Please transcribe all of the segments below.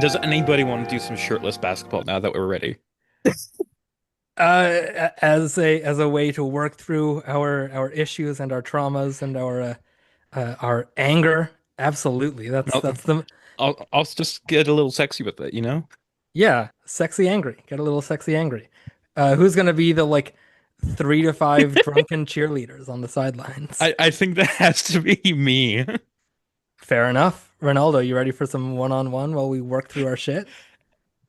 Does anybody want to do some shirtless basketball now that we're ready? As a way to work through our issues and our traumas and our anger. Absolutely. That's I'll, that's the I'll just get a little sexy with it, you know? Yeah, sexy angry. Get a little sexy angry. Who's gonna be the like 3 to 5 drunken cheerleaders on the sidelines? I think that has to be me. Fair enough. Ronaldo, you ready for some one-on-one while we work through our shit?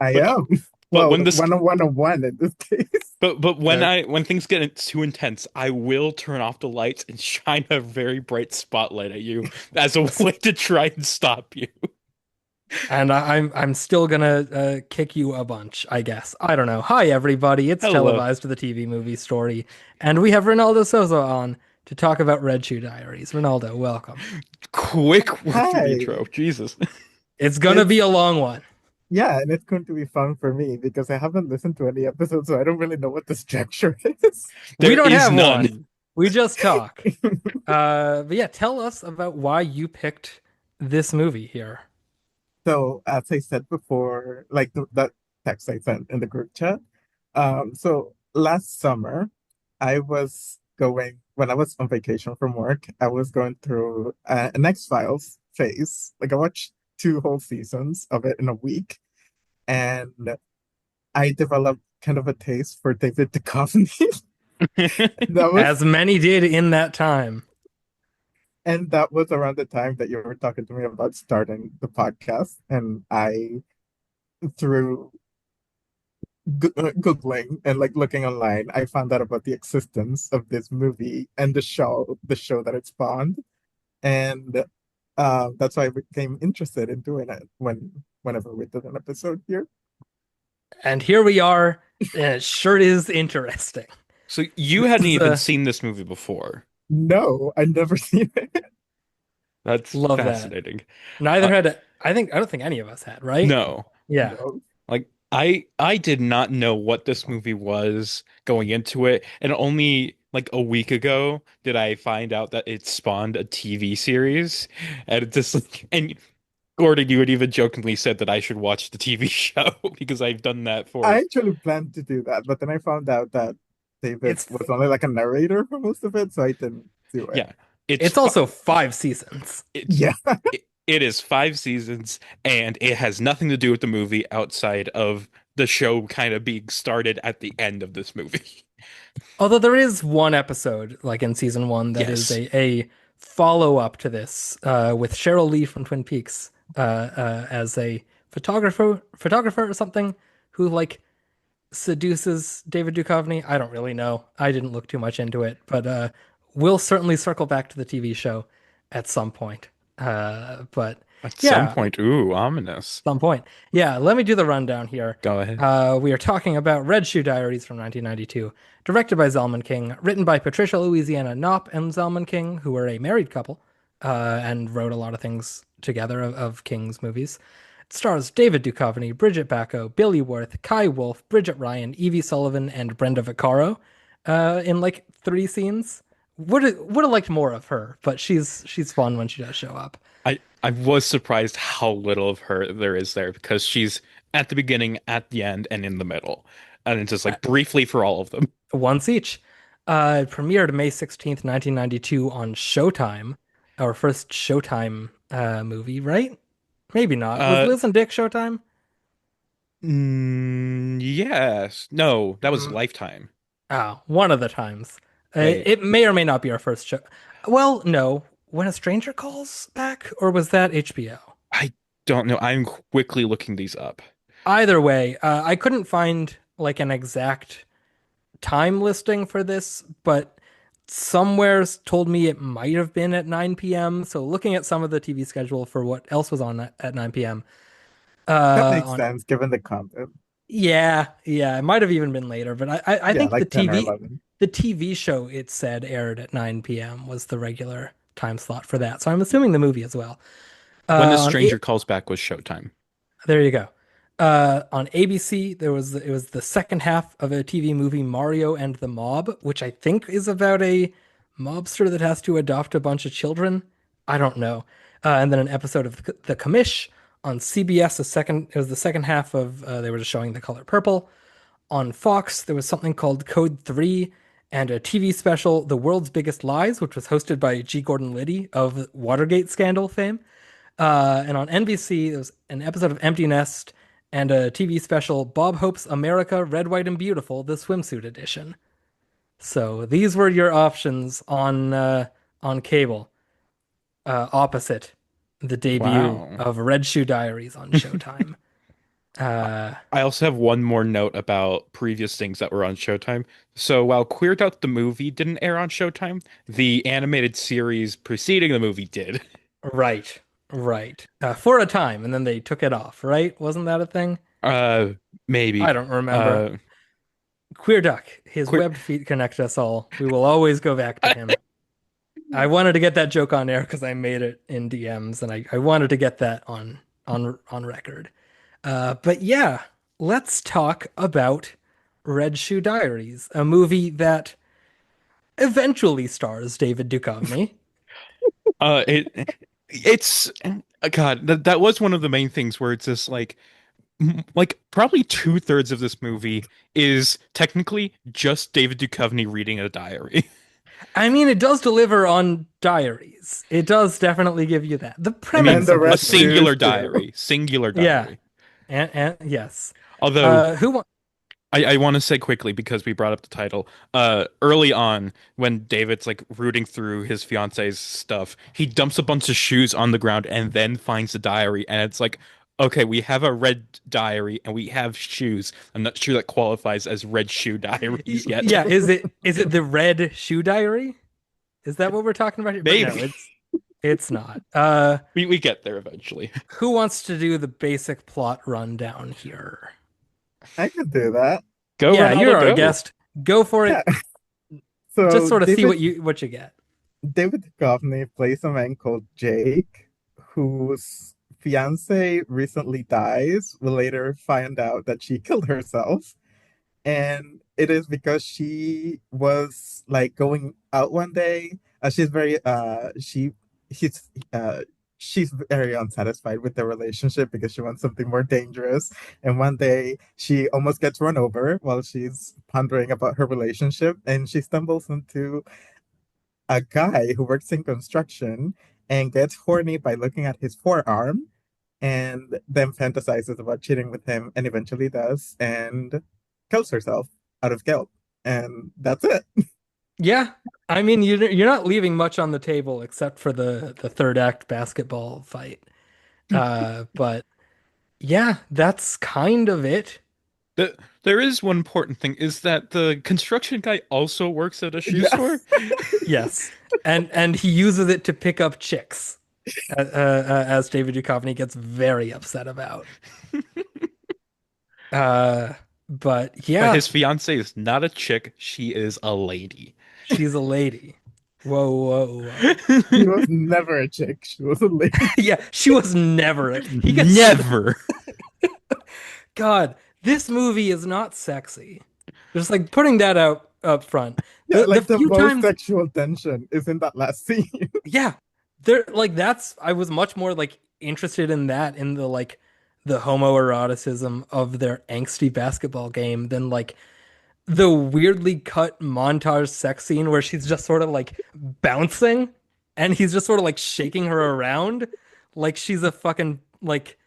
I But am. but Well, when this one in this case. but There. when things get too intense, I will turn off the lights and shine a very bright spotlight at you as a way to try and stop you. And I'm still gonna kick you a bunch, I guess. I don't know. Hi everybody, it's Hello. Televised with a TV movie story, and we have Ronaldo Sosa on to talk about Red Shoe Diaries. Ronaldo, welcome. Quick work through the Hi. intro. Jesus. It's gonna be It's a long one. Yeah, and it's going to be fun for me because I haven't listened to any episodes, so I don't really know what the structure is. We There don't is have none. one. We just talk. But yeah, tell us about why you picked this movie here. So, as I said before, like that text I sent in the group chat. So last summer, when I was on vacation from work, I was going through an X-Files phase. Like I watched 2 whole seasons of it in a week, and I developed kind of a taste for David Duchovny. That was As many did in that time. and that was around the time that you were talking to me about starting the podcast, and I through Googling and like looking online, I found out about the existence of this movie and the show that it spawned, and that's why I became interested in doing it whenever we did an episode here. And here we are, and it sure is interesting. So you This hadn't is even a seen this movie before. No, I'd never seen it. That's Love that. fascinating. Neither Uh, had I don't think any of us had, right? no. Yeah. No. Like I did not know what this movie was going into it, and only like a week ago did I find out that it spawned a TV series. And it just like and Gordon, you had even jokingly said that I should watch the TV show because I've done that I for actually planned to do that, but then I found out that David It's was only like a narrator for most of it, so I didn't do it. yeah. It's it's also 5 seasons. it's Yeah. it is 5 seasons and it has nothing to do with the movie outside of the show kind of being started at the end of this movie. Although there is one episode, like in season one, that is Yes. a follow-up to this, with Cheryl Lee from Twin Peaks, as a photographer or something, who like seduces David Duchovny. I don't really know. I didn't look too much into it, but we'll certainly circle back to the TV show at some point. But At some yeah, point, ooh, ominous. some point. Yeah, let me do the rundown here. Go ahead. We are talking about Red Shoe Diaries from 1992, directed by Zalman King, written by Patricia Louisiana Knopp and Zalman King, who were a married couple, and wrote a lot of things together of King's movies. It stars David Duchovny, Bridget Bacco, Billy Worth, Kai Wolf, Bridget Ryan, Evie Sullivan, and Brenda Vaccaro, in like 3 scenes. Would have liked more of her, but she's fun when she does show up. I was surprised how little of her there is there because she's at the beginning, at the end, and in the middle. And it's just like briefly for all of them. Once each. It premiered May 16th, 1992 on Showtime, our first Showtime movie, right? Maybe not. Was Uh Liz and Dick Showtime? yes. No, that was Mm, Lifetime. oh, one of the times. Wait, It may or may not be our first show. Well, no. When a Stranger Calls back, or was that HBO? I don't know. I'm quickly looking these up. Either way, I couldn't find like an exact time listing for this, but somewhere told me it might have been at 9 p.m. So looking at some of the TV schedule for what else was on at 9 p.m. That makes On sense given the content. yeah, it might have even been later, but I Yeah, think like 10 or 11. the TV show it said aired at 9 p.m. was the regular time slot for that. So I'm assuming the movie as well. When the On Stranger Calls Back was Showtime. There you go. On ABC, it was the second half of a TV movie, Mario and the Mob, which I think is about a mobster that has to adopt a bunch of children. I don't know. And then an episode of The Commish On CBS, it was the second half of they were just showing The Color Purple. On Fox, there was something called Code 3 and a TV special, The World's Biggest Lies, which was hosted by G. Gordon Liddy of Watergate scandal fame. And on NBC, there was an episode of Empty Nest and a TV special, Bob Hope's America Red, White, and Beautiful, the swimsuit edition. So these were your options on cable, opposite the debut Wow. of Red Shoe Diaries on Showtime. Uh, I also have one more note about previous things that were on Showtime. So while Queered Out the movie didn't air on Showtime, the animated series preceding the movie did. right, right. For a time, and then they took it off, right? Wasn't that a thing? Uh, I maybe. don't remember. Uh, Queer Duck, his Queer. webbed feet connect us all. We will always go back to him. I wanted to get that joke on air because I made it in DMs, and I wanted to get that on record. But yeah, let's talk about Red Shoe Diaries, a movie that eventually stars David Duchovny. It's God, that was one of the main things where it's just like probably two-thirds of this movie is technically just David Duchovny reading a diary. I mean, it does deliver on diaries. It does definitely give you that. The I mean, And premise the of a this rest movie. singular is too. diary, singular Yeah, diary. and yes. Although Who won? I want to say quickly because we brought up the title. Early on, when David's like rooting through his fiance's stuff, he dumps a bunch of shoes on the ground and then finds the diary. And it's like, okay, we have a red diary and we have shoes. I'm not sure that qualifies as red shoe diaries yet. Yeah, is it the Red Shoe Diary? Is that what we're talking about here? But no, Maybe it's not. we get there eventually. Who wants to do the basic plot rundown here? I could do that. Go, Yeah, you're Ronaldo, our go. guest. Go for Yeah. it. Just So sort of see what you get. David Duchovny plays a man called Jake, whose fiance recently dies. We'll later find out that she killed herself. And it is because she was like going out one day. She's very he's she's very unsatisfied with the relationship because she wants something more dangerous. And one day she almost gets run over while she's pondering about her relationship, and she stumbles into a guy who works in construction and gets horny by looking at his forearm, and then fantasizes about cheating with him and eventually does and kills herself out of guilt. And that's it. Yeah, I mean you're not leaving much on the table except for the third act basketball fight. But yeah, that's kind of it. There is one important thing is that the construction guy also works at a shoe store. Yes. Yes, and he uses it to pick up chicks, as David Duchovny gets very upset about. Uh, but But yeah, his fiance is not a chick, she is a lady. she's a lady. Whoa, whoa, whoa. She was never a chick. She was a lady. Yeah, she was never. He gets Never. God. This movie is not sexy. Just like putting that out up front. Yeah, The like the few most times, sexual tension is in that last scene. yeah, there like that's I was much more like interested in that in the like the homoeroticism of their angsty basketball game than like the weirdly cut montage sex scene where she's just sort of like bouncing and he's just sort of like shaking her around like she's a fucking like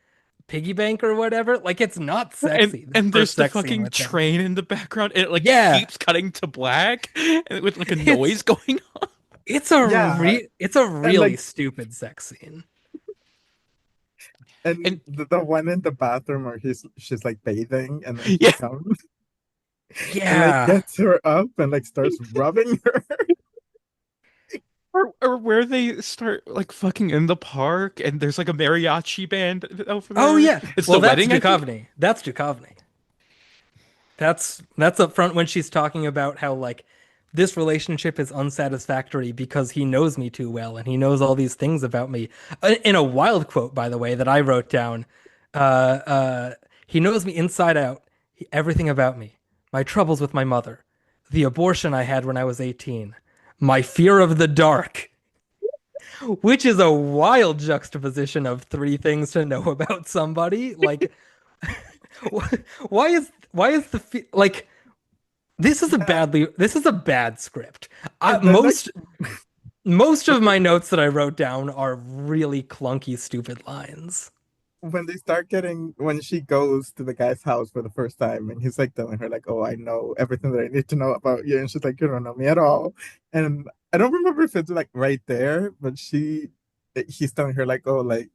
piggy bank or whatever. Like it's not And sexy. The and there's first the sex scene fucking with them. train in the background. It like Yeah, keeps cutting to black and with like a it's noise going on. Yeah, it's a and really like stupid sex scene. and And the one in the bathroom where she's like bathing and then he yeah, comes and like Yeah. gets her up and like starts rubbing her. or where they start like fucking in the park and there's like a mariachi band over Oh there. yeah. It's Well, the that's wedding, I think. Duchovny. That's Duchovny. That's up front when she's talking about how like this relationship is unsatisfactory because he knows me too well and he knows all these things about me. In a wild quote, by the way, that I wrote down, he knows me inside out, everything about me, my troubles with my mother, the abortion I had when I was 18, my fear of the dark. which is a wild juxtaposition of three things to know about somebody. Like, why is like Yeah, this is a bad script. and then like Most of my notes that I wrote down are really clunky, stupid lines. when they start getting when she goes to the guy's house for the first time and he's like telling her like, oh, I know everything that I need to know about you, and she's like, you don't know me at all. And I don't remember if it's like right there, but he's telling her like, oh, like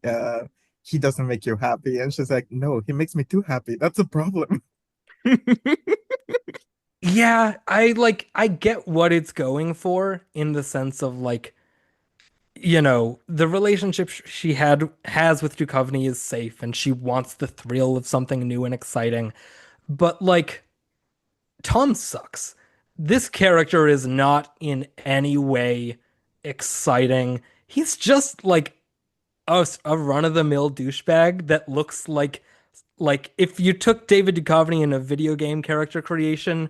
he doesn't make you happy, and she's like, no, he makes me too happy, that's a problem. Yeah, I get what it's going for in the sense of like, the relationship she has with Duchovny is safe and she wants the thrill of something new and exciting. But like Tom sucks. This character is not in any way exciting. He's just like a run-of-the-mill douchebag that looks like if you took David Duchovny in a video game character creation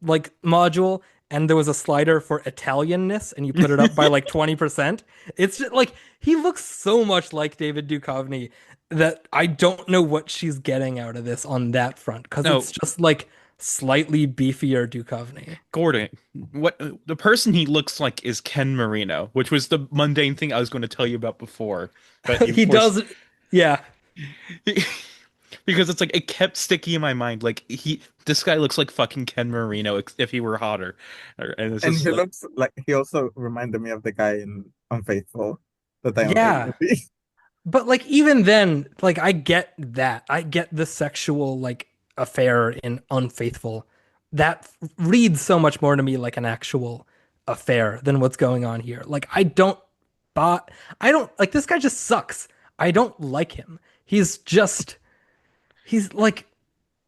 like module and there was a slider for Italianness and you put it up by like 20%, it's just like he looks so much like David Duchovny that I don't know what she's getting out of this on that front because No, it's just like slightly beefier Duchovny. Gordon, what the person he looks like is Ken Marino, which was the mundane thing I was going to tell you about before, but you, of He course, does, yeah. because it's like it kept sticking in my mind. Like this guy looks like fucking Ken Marino if he were hotter, and it's And just he like, looks like he also reminded me of the guy in Unfaithful, the Dion Lane Yeah. movie. But like even then, like I get that. I get the sexual like affair in Unfaithful. That reads so much more to me like an actual affair than what's going on here. Like but I don't like this guy just sucks. I don't like him. He's like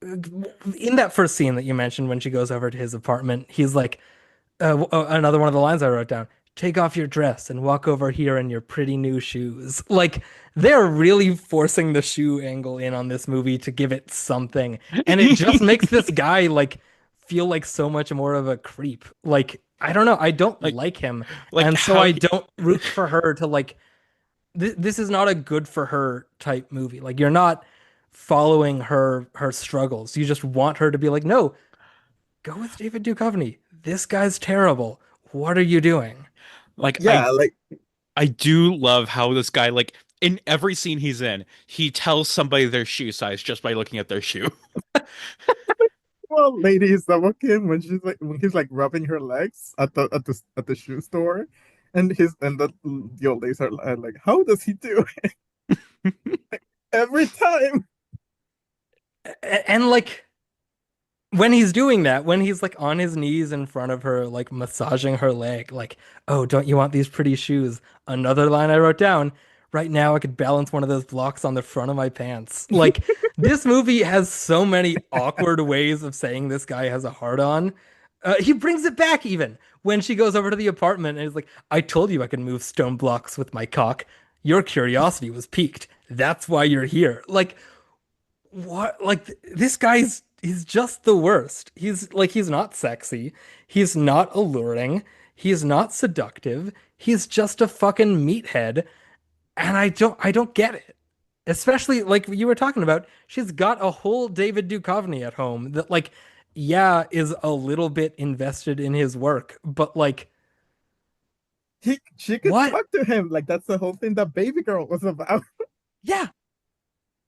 in that first scene that you mentioned when she goes over to his apartment, he's like another one of the lines I wrote down. Take off your dress and walk over here in your pretty new shoes. Like they're really forcing the shoe angle in on this movie to give it something. And it just makes this guy like feel like so much more of a creep. Like I don't know, I don't like like him. like And so how I he, don't root for her to like this is not a good for her type movie. Like you're not following her struggles. You just want her to be like, "No, go with David Duchovny. This guy's terrible. What are you doing?" like Yeah, like I do love how this guy like in every scene he's in, he tells somebody their shoe size just by looking at their shoe. well, Lady Stomachim when she's like when he's like rubbing her legs at the shoe store, and the old ladies are like, how does he do it every time? And like when he's doing that, when he's like on his knees in front of her, like massaging her leg, like, "Oh, don't you want these pretty shoes?" Another line I wrote down, "Right now I could balance one of those blocks on the front of my pants." Like this movie has so many awkward ways of saying this guy has a hard on. He brings it back even when she goes over to the apartment and he's like, "I told you I could move stone blocks with my cock. Your curiosity was piqued. That's why you're here." Like, what? Like, this guy's he's just the worst. He's not sexy. He's not alluring. He's not seductive. He's just a fucking meathead. And I don't get it. Especially like you were talking about, she's got a whole David Duchovny at home that like yeah, is a little bit invested in his work, but like He she could what? talk to him, like that's the whole thing that Baby Girl was about. Yeah,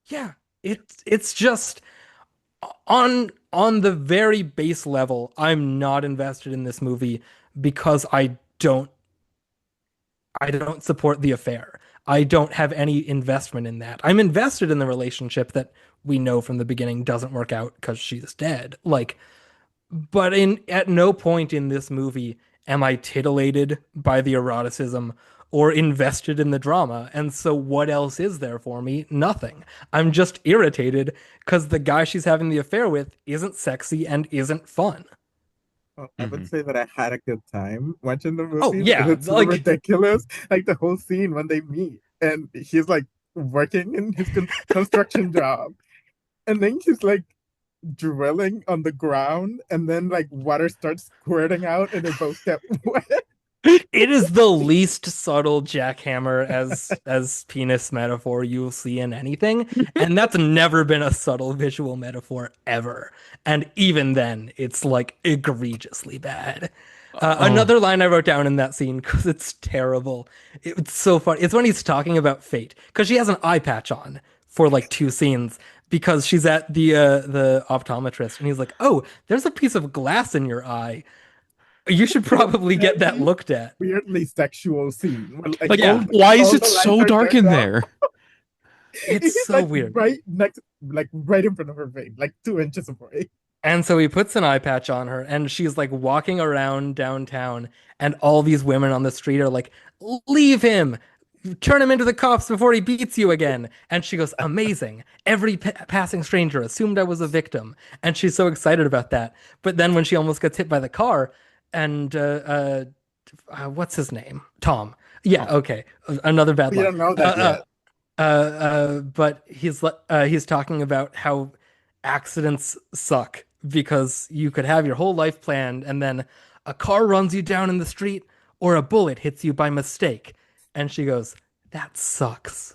yeah. It's just on the very base level, I'm not invested in this movie because I don't support the affair. I don't have any investment in that. I'm invested in the relationship that we know from the beginning doesn't work out because she's dead. Like, but in at no point in this movie am I titillated by the eroticism or invested in the drama. And so what else is there for me? Nothing. I'm just irritated because the guy she's having the affair with isn't sexy and isn't fun. Well, I would Mhm. say that I had a good time watching the Oh movie because yeah, it's so like ridiculous. Like the whole scene when they meet and he's like working in his construction job, and then he's like drilling on the ground, and then like water starts squirting out, and they both get wet. It is the least subtle jackhammer as penis metaphor you'll see in anything, and that's never been a subtle visual metaphor ever. And even then, it's like egregiously bad. Oh, Another line I wrote down in that scene because it's terrible. It's so funny. It's when he's talking about fate because she has an eye patch on for like two scenes because she's at the optometrist and he's like, "Oh, there's a piece of glass in your eye. You should It's a probably get that very looked at." weirdly sexual scene where like like, Yeah, why is all it the lights so are dark turned in down. there? it's He's so like weird. right next, like right in front of her face, like 2 inches away. And so he puts an eye patch on her, and she's like walking around downtown, and all these women on the street are like, "Leave him! Turn him into the cops before he beats you again." And she goes, "Amazing. Every passing stranger assumed I was a victim." And she's so excited about that. But then when she almost gets hit by the car, and what's his name? Tom. Yeah, Tom. okay. Another bad We line. don't know that yet. But he's talking about how accidents suck because you could have your whole life planned and then a car runs you down in the street or a bullet hits you by mistake. And she goes, "That sucks."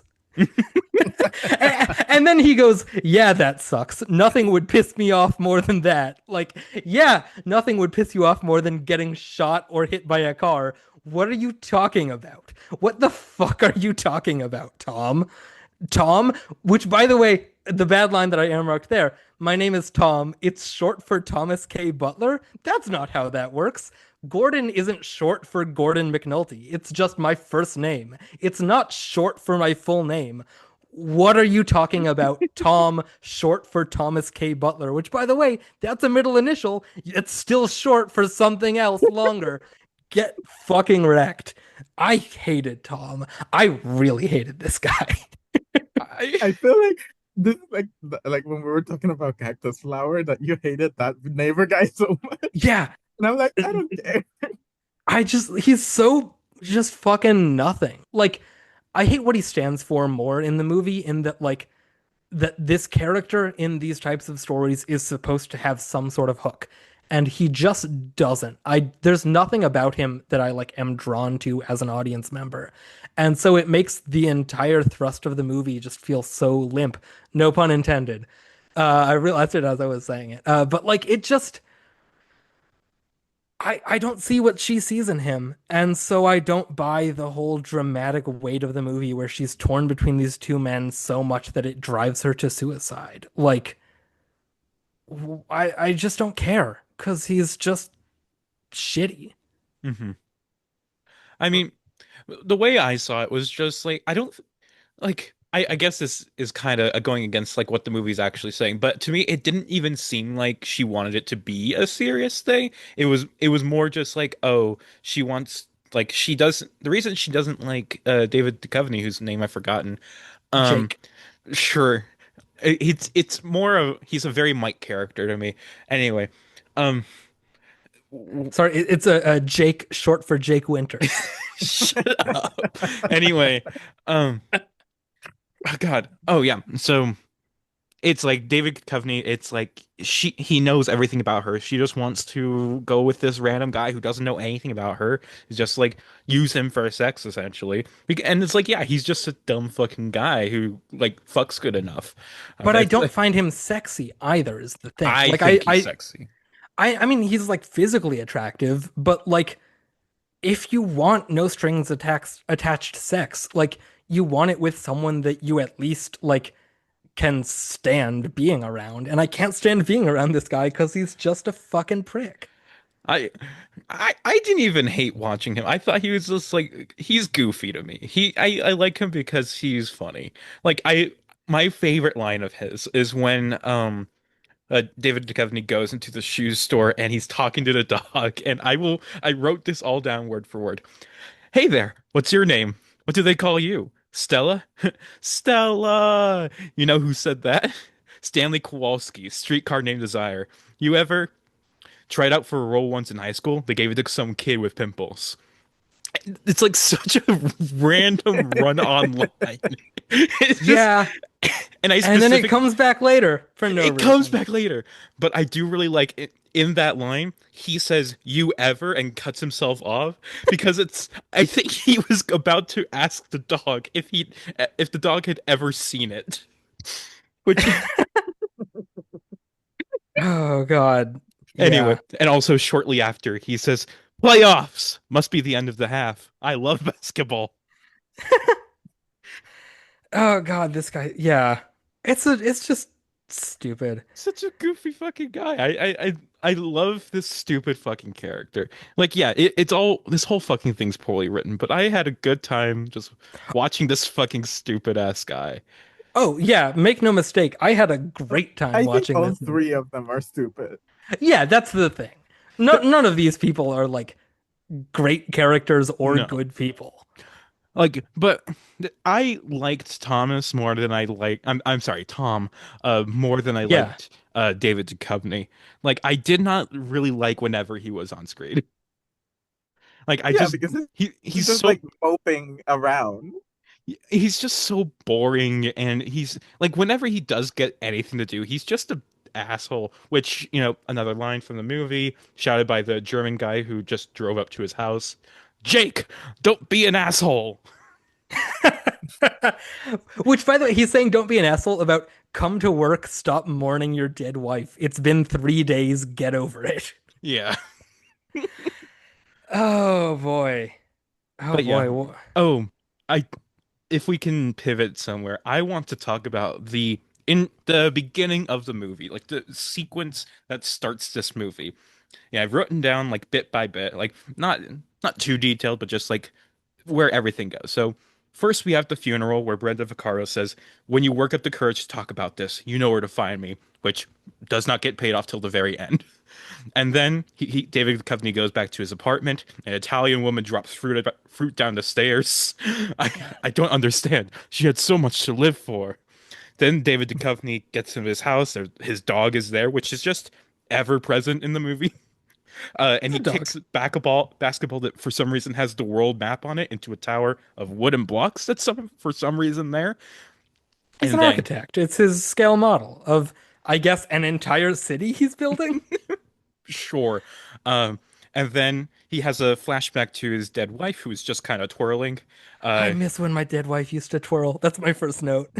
And then he goes, "Yeah, that sucks. Nothing would piss me off more than that." Like, yeah, nothing would piss you off more than getting shot or hit by a car. What are you talking about? What the fuck are you talking about, Tom? Tom, which by the way, the bad line that I earmarked there, my name is Tom. It's short for Thomas K. Butler. That's not how that works. Gordon isn't short for Gordon McNulty. It's just my first name. It's not short for my full name. What are you talking about, Tom, short for Thomas K. Butler? Which, by the way, that's a middle initial. It's still short for something else longer. Get fucking wrecked. I hated Tom. I really hated this guy. I I feel like this is like when we were talking about cactus flower that you hated that neighbor guy so much, Yeah, and I'm like, I don't care. he's so just fucking nothing. Like, I hate what he stands for more in the movie, in that, like, that this character in these types of stories is supposed to have some sort of hook. And he just doesn't. There's nothing about him that I like am drawn to as an audience member. And so it makes the entire thrust of the movie just feel so limp. No pun intended. I realized it as I was saying it. But like it just I don't see what she sees in him, and so I don't buy the whole dramatic weight of the movie where she's torn between these two men so much that it drives her to suicide. Like, I just don't care because he's just shitty. Mhm. I mean, the way I saw it was just like I don't like I guess this is kind of going against like what the movie's actually saying, but to me it didn't even seem like she wanted it to be a serious thing. It was more just like, oh, she wants like she doesn't the reason she doesn't like David Duchovny, whose name I've forgotten. Um Jake. sure. It's more of he's a very Mike character to me. Anyway, um Sorry, it's a Jake short for Jake Winters. shut up. Anyway, um oh God. Oh yeah. So it's like David Duchovny, it's like he knows everything about her. She just wants to go with this random guy who doesn't know anything about her. He's just like use him for sex essentially. And it's like, yeah, he's just a dumb fucking guy who like fucks good enough. But I That's don't find him sexy either, is the thing. I Like think he's sexy. I mean he's like physically attractive, but like if you want no strings attached sex, like you want it with someone that you at least like can stand being around. And I can't stand being around this guy because he's just a fucking prick. I I didn't even hate watching him. I thought he was just like he's goofy to me. I like him because he's funny. Like I my favorite line of his is when David Duchovny goes into the shoe store and he's talking to the dog and I wrote this all down word for word. Hey there, what's your name? What do they call you? Stella? Stella! You know who said that? Stanley Kowalski, Streetcar Named Desire. You ever tried out for a role once in high school? They gave it to some kid with pimples. It's like such a random run on line. It's just Yeah. And I And then it specific comes back later for no it comes reason. back later, but I do really like it in that line. He says "you ever" and cuts himself off because it's. I think he was about to ask the dog if the dog had ever seen it. Which Oh God. anyway, Yeah. and also shortly after he says playoffs must be the end of the half. I love basketball. Oh God, this guy. Yeah. It's just stupid. Such a goofy fucking guy. I love this stupid fucking character. Like, yeah, it's all this whole fucking thing's poorly written, but I had a good time just watching this fucking stupid ass guy. Oh yeah, make no mistake. I had a great time I think watching all this movie. three of them are stupid. Yeah, that's the thing. No, none of these people are like great characters or No. good people. Like, but I liked Thomas more than I like I'm sorry, Tom, more than I Yeah. liked David Duchovny. Like I did not really like whenever he was on screen. Like I Yeah, just because he's he's just so like moping around. he's just so boring and he's like whenever he does get anything to do he's just a asshole, which another line from the movie shouted by the German guy who just drove up to his house. Jake, don't be an asshole. Which, by the way, he's saying don't be an asshole about come to work, stop mourning your dead wife. It's been 3 days, get over it. Yeah. Oh boy. Oh But yeah. boy. Oh, I if we can pivot somewhere, I want to talk about the in the beginning of the movie, like the sequence that starts this movie. Yeah, I've written down like bit by bit, like not too detailed, but just like where everything goes. So first we have the funeral where Brenda Vaccaro says, "When you work up the courage to talk about this, you know where to find me," which does not get paid off till the very end. And then David Duchovny goes back to his apartment. An Italian woman drops fruit down the stairs. I I don't understand. She had so much to live for. Then David Duchovny gets into his house. His dog is there, which is just ever present in the movie. And It's he a dog. kicks basketball that for some reason has the world map on it into a tower of wooden blocks that's for some reason there. He's And an then architect. It's his scale model of, I guess, an entire city he's building. sure. Um, and then he has a flashback to his dead wife who is just kind of twirling. I Uh, miss when my dead wife used to twirl. That's my first note.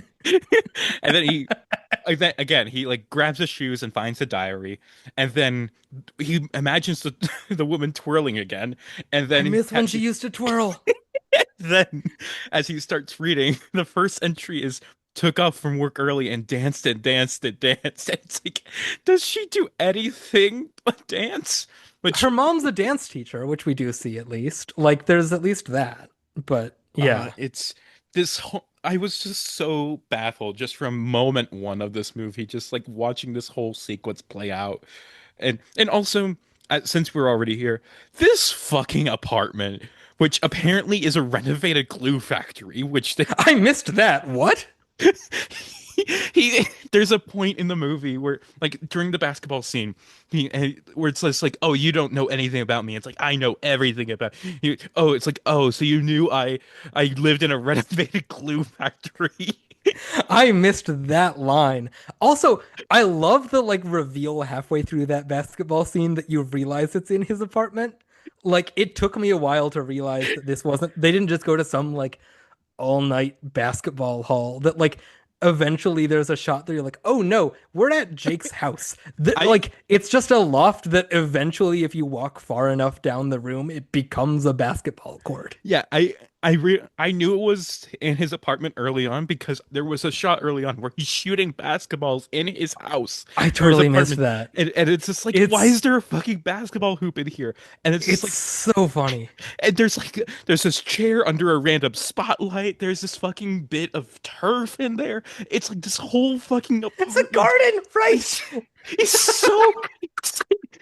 and then again he like grabs his shoes and finds the diary, and then he imagines the woman twirling again, and I then miss when she used to twirl. then as he starts reading, the first entry is took off from work early and danced and danced and danced. And it's like, does she do anything but dance? Her Which mom's a dance teacher, which we do see at least. Like, there's at least that. But yeah. it's this whole I was just so baffled just from moment one of this movie, just like watching this whole sequence play out. And also, since we're already here, this fucking apartment, which apparently is a renovated glue factory, which they I missed that. What? there's a point in the movie where like during the basketball scene where it's just like, oh, you don't know anything about me. It's like, I know everything about you. Oh, it's like, oh, so you knew I lived in a renovated glue factory. I missed that line. Also, I love the like reveal halfway through that basketball scene that you realize it's in his apartment. Like, it took me a while to realize that this wasn't, they didn't just go to some like all night basketball hall, that like eventually there's a shot that you're like, oh no, we're at Jake's house. I Like, it's just a loft that eventually, if you walk far enough down the room, it becomes a basketball court. Yeah, I knew it was in his apartment early on because there was a shot early on where he's shooting basketballs in his house I or his totally missed apartment, that. and it's just like, why is It's there a fucking basketball hoop in here? And it's just it's like, so funny. and there's this chair under a random spotlight. There's this fucking bit of turf in there. It's like this whole fucking It's a apartment. garden, right? It's so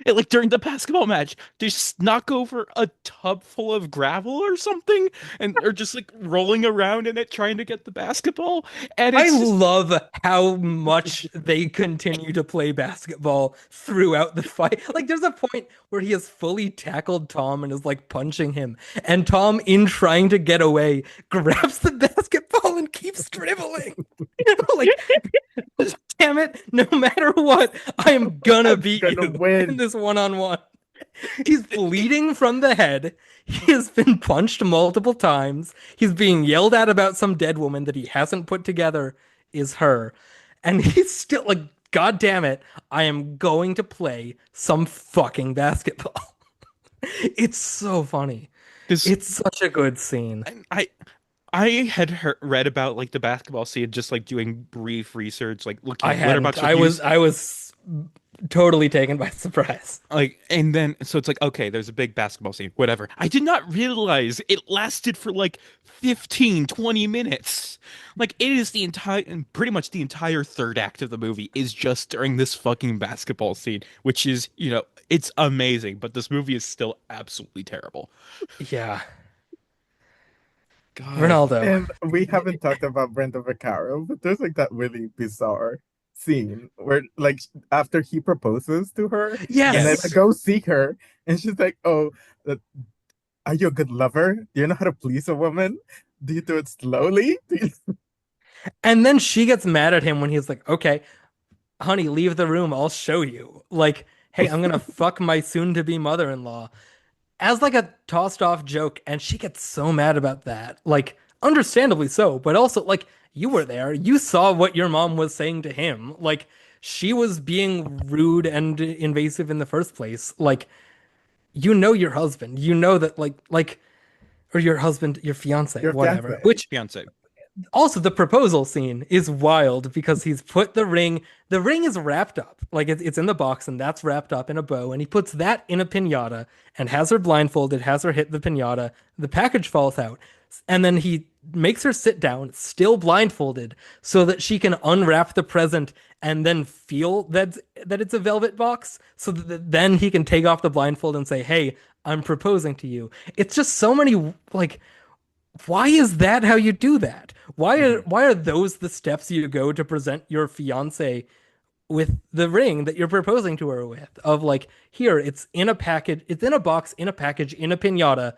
and like during the basketball match, they just knock over a tub full of gravel or something, and are just like rolling around in it trying to get the basketball. And I it's just love how much they continue to play basketball throughout the fight. Like, there's a point where he has fully tackled Tom and is like punching him, and Tom, in trying to get away, grabs the basketball ball and keeps dribbling. Like, damn it, no matter what, I am gonna I'm beat gonna you in win. this one-on-one. He's bleeding from the head. He has been punched multiple times. He's being yelled at about some dead woman that he hasn't put together is her. And he's still like, God damn it, I am going to play some fucking basketball. It's so funny. This It's such a good scene. I I had read about like the basketball scene, just like doing brief research, like looking I at hadn't. letterbox I was reviews. I was totally taken by surprise. Like, and then so it's like, okay, there's a big basketball scene, whatever. I did not realize it lasted for like 15, 20 minutes. Like, it is the entire, and pretty much the entire third act of the movie is just during this fucking basketball scene, which is, it's amazing, but this movie is still absolutely terrible. Yeah. God. Ronaldo. And we haven't talked about Brenda Vaccaro, but there's like that really bizarre scene where like after he proposes to her and then I Yes. Yes. go see her and she's like, "Oh, uh, are you a good lover? Do you know how to please a woman? Do you do it slowly?" And then she gets mad at him when he's like, okay, honey, leave the room. I'll show you. Like, hey, I'm gonna fuck my soon-to-be mother-in-law as like a tossed off joke. And she gets so mad about that. Like, understandably so, but also like you were there. You saw what your mom was saying to him. Like, she was being rude and invasive in the first place. Like, you know your husband. You know that like or your husband, your fiance, Your whatever. fiance. Which Fiance. also the proposal scene is wild because he's put the ring is wrapped up like it's in the box and that's wrapped up in a bow and he puts that in a piñata and has her blindfolded, has her hit the piñata, the package falls out, and then he makes her sit down still blindfolded so that she can unwrap the present and then feel that it's a velvet box so that then he can take off the blindfold and say, hey, I'm proposing to you. It's just so many like, why is that how you do that? Mhm. Why are those the steps you go to present your fiance with the ring that you're proposing to her with? Of like, here, it's in a package, it's in a box, in a package, in a piñata,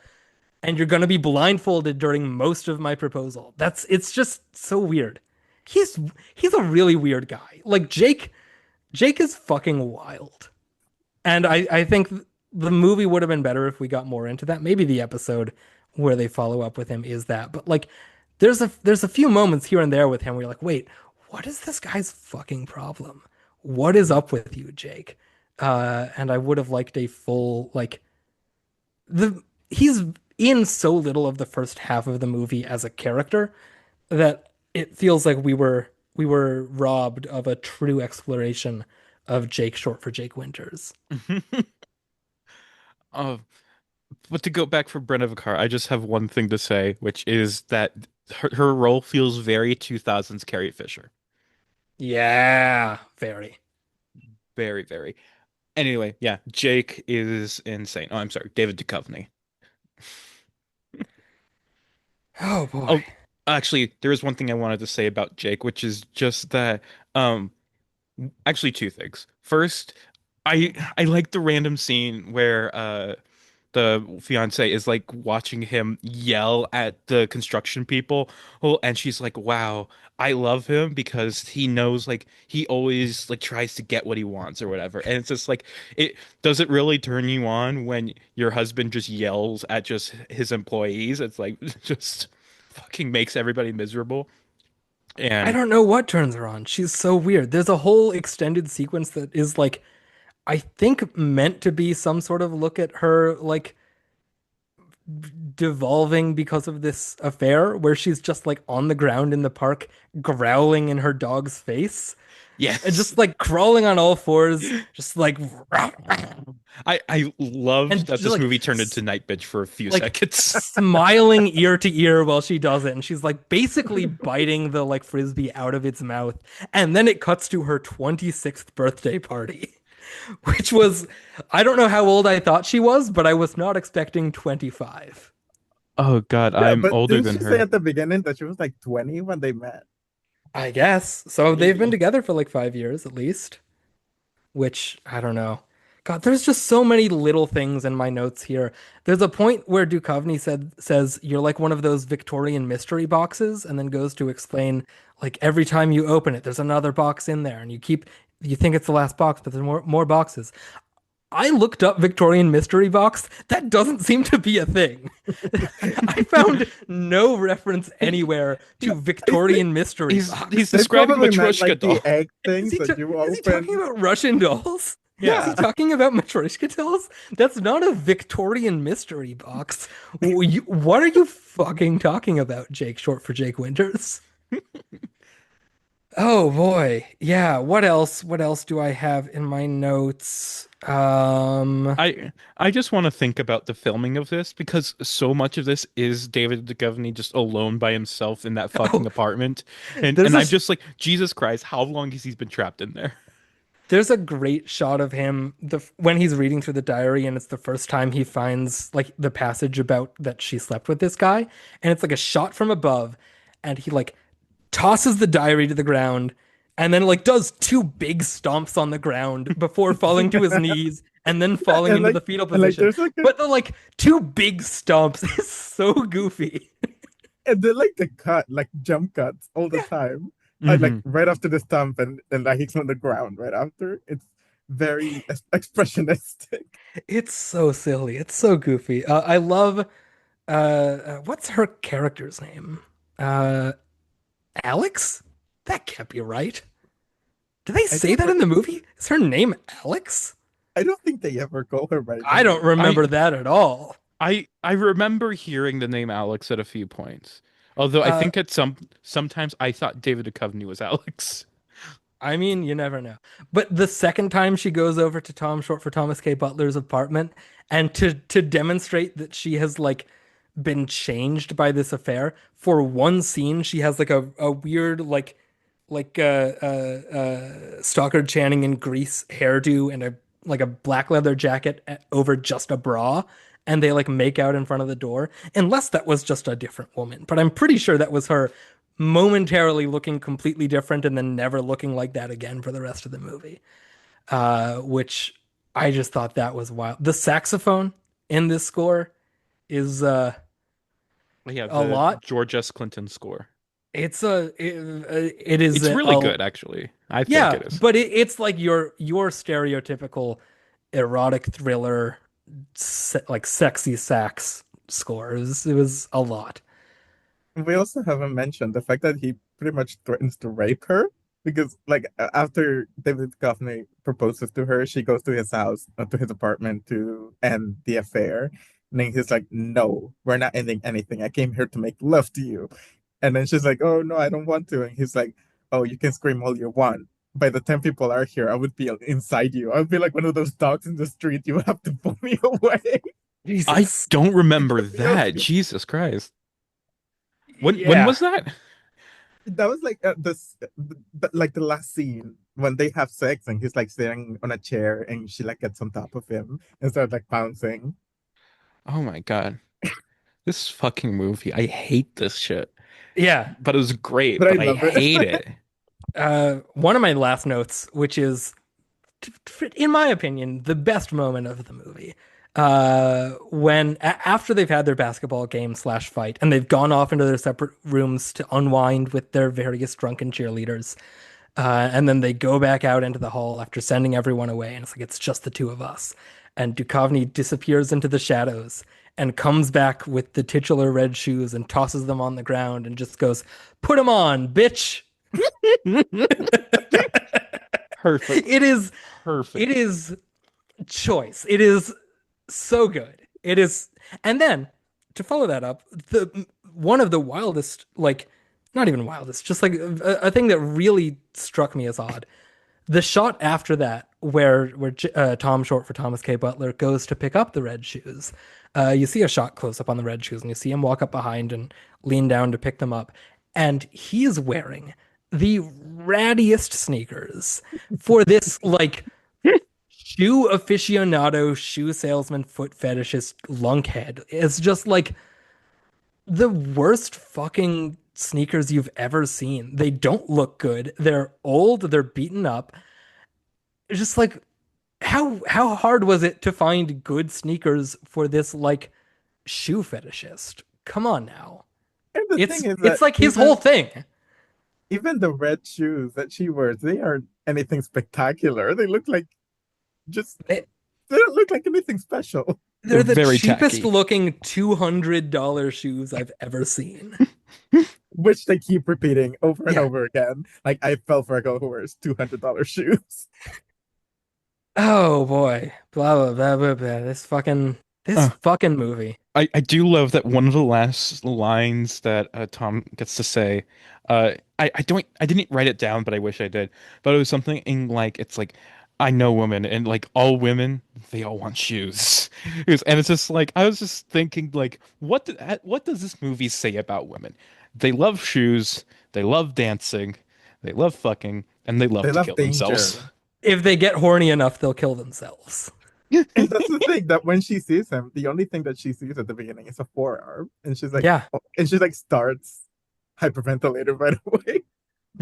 and you're gonna be blindfolded during most of my proposal. It's just so weird. He's he's a really weird guy. Like Jake is fucking wild. And I think the movie would have been better if we got more into that. Maybe the episode where they follow up with him is that. But like there's a few moments here and there with him where you're like, wait, what is this guy's fucking problem? What is up with you, Jake? And I would have liked a full like the he's in so little of the first half of the movie as a character that it feels like we were robbed of a true exploration of Jake short for Jake Winters. Uh, but to go back for Brenna Vaccaro, I just have one thing to say, which is that her role feels very 2000s Carrie Fisher. Yeah, very. Very, very. Anyway, yeah, Jake is insane. Oh, I'm sorry, David Duchovny. Oh boy. Oh, actually, there is one thing I wanted to say about Jake, which is just that, um, actually two things. First, I like the random scene where the fiance is like watching him yell at the construction people. Oh, and she's like, "Wow, I love him because he knows like he always like tries to get what he wants or whatever." And it's just like, it does it really turn you on when your husband just yells at just his employees? It's like just fucking makes everybody miserable. I And don't know what turns her on. She's so weird. There's a whole extended sequence that is like, I think meant to be some sort of look at her like devolving because of this affair where she's just like on the ground in the park growling in her dog's face and yes. just like crawling on all fours, just like I loved and that just this movie turned into Night Bitch for a few like seconds. smiling ear to ear while she does it, and she's like basically biting the like frisbee out of its mouth, and then it cuts to her 26th birthday party, which was, I don't know how old I thought she was, but I was not expecting 25. Oh God, Yeah, I'm but older didn't than she say her. at the beginning that she was like 20 when they met? I guess so. They've been Y- together for like 5 years at least, which I don't know. God, there's just so many little things in my notes here. There's a point where Duchovny says you're like one of those Victorian mystery boxes, and then goes to explain like every time you open it, there's another box in there, and you think it's the last box, but there's more boxes. I looked up Victorian mystery box. That doesn't seem to be a thing. I found no reference anywhere No, to I think Victorian mystery He's box. they describing probably meant Matryoshka like the doll. egg things that you Is he talking open. about Russian dolls? Is he Yeah. talking about Matryoshka dolls? That's not a Victorian mystery box. What are you fucking talking about, Jake, short for Jake Winters? Oh boy. Yeah, what else? What else do I have in my notes? I just want to think about the filming of this because so much of this is David Duchovny just alone by himself in that fucking Oh, apartment. And there's and a I'm just like, Jesus Christ, how long has he been trapped in there? there's a great shot of him when he's reading through the diary, and it's the first time he finds like the passage about that she slept with this guy, and it's like a shot from above, and he like tosses the diary to the ground, and then like does two big stomps on the ground before falling to his knees and then falling and into like the fetal and like position. there's like a But the like two big stomps is so goofy. and then like the cut, like jump cuts all the time. Like Hmm. right after the stump and like he's on the ground right after. It's very expressionistic. It's so silly. It's so goofy. I love what's her character's name? Uh Alex? That can't be right. Do they I say don't that re- in the movie? Is her name Alex? I don't think they ever call her by I don't name. remember I that at all. I remember hearing the name Alex at a few points. Although I Uh think at sometimes I thought David Duchovny was Alex. I mean, you never know. But the second time she goes over to Tom Short for Thomas K. Butler's apartment, and to demonstrate that she has like been changed by this affair, for one scene she has like a weird Stockard Channing in Grease hairdo and a like a black leather jacket over just a bra, and they like make out in front of the door. Unless that was just a different woman, but I'm pretty sure that was her momentarily looking completely different and then never looking like that again for the rest of the movie. Which I just thought that was wild. The saxophone in this score is Yeah, a the lot. George S. Clinton score. It is It's really good, actually. I think yeah, it is. but it's like your stereotypical erotic thriller, like sexy sax score. It was a lot. We also haven't mentioned the fact that he pretty much threatens to rape her because, like, after David Duchovny proposes to her, she goes to his house, to his apartment to end the affair. And then he's like, "No, we're not ending anything. I came here to make love to you." And then she's like, "Oh, no, I don't want to." And he's like, "Oh, you can scream all you want. By the time people are here, I would be inside you. I would be like one of those dogs in the street. You would have to pull me away." I Jesus. don't remember Yes, that. Jesus Christ. When Yeah. was that? that was like like the last scene when they have sex and he's like sitting on a chair and she like gets on top of him and starts like bouncing. Oh my God. This fucking movie. I hate this shit. Yeah. But it was great, But I but I love it. hate it. One of my last notes, which is, in my opinion, the best moment of the movie. After they've had their basketball game slash fight and they've gone off into their separate rooms to unwind with their various drunken cheerleaders, and then they go back out into the hall after sending everyone away, and it's like it's just the two of us. And Duchovny disappears into the shadows and comes back with the titular red shoes and tosses them on the ground and just goes, "Put them on, bitch." Perfect. It is it Perfect. is choice. It is so good. It is, and then to follow that up, the one of the wildest, like not even wildest, just like a thing that really struck me as odd. The shot after that, where Tom Short for Thomas K. Butler goes to pick up the red shoes. You see a shot close up on the red shoes, and you see him walk up behind and lean down to pick them up, and he is wearing the rattiest sneakers for this like shoe aficionado, shoe salesman, foot fetishist lunkhead. It's just like the worst fucking sneakers you've ever seen. They don't look good. They're old, they're beaten up. It's just like how hard was it to find good sneakers for this like shoe fetishist? Come on now. And the thing is It's that like his whole thing. even the red shoes that she wears, they aren't anything spectacular. They look like just They, they don't look like anything special. They're they're the very cheapest tacky. looking $200 shoes I've ever seen. Which they keep repeating over and Yeah. over again. Like I fell for a girl who wears $200 shoes. Oh boy. Blah blah blah blah blah. This Uh, fucking movie. I do love that one of the last lines that Tom gets to say. I didn't write it down, but I wish I did. But it was something in like it's like I know women and like all women they all want shoes. And it's just like I was just thinking like what does this movie say about women? They love shoes, they love dancing, they love fucking, and they love They to love kill themselves. danger. If they get horny enough, they'll kill themselves. And that's the thing that when she sees him, the only thing that she sees at the beginning is a forearm. And she's like, Yeah. oh, and she like starts hyperventilating right away.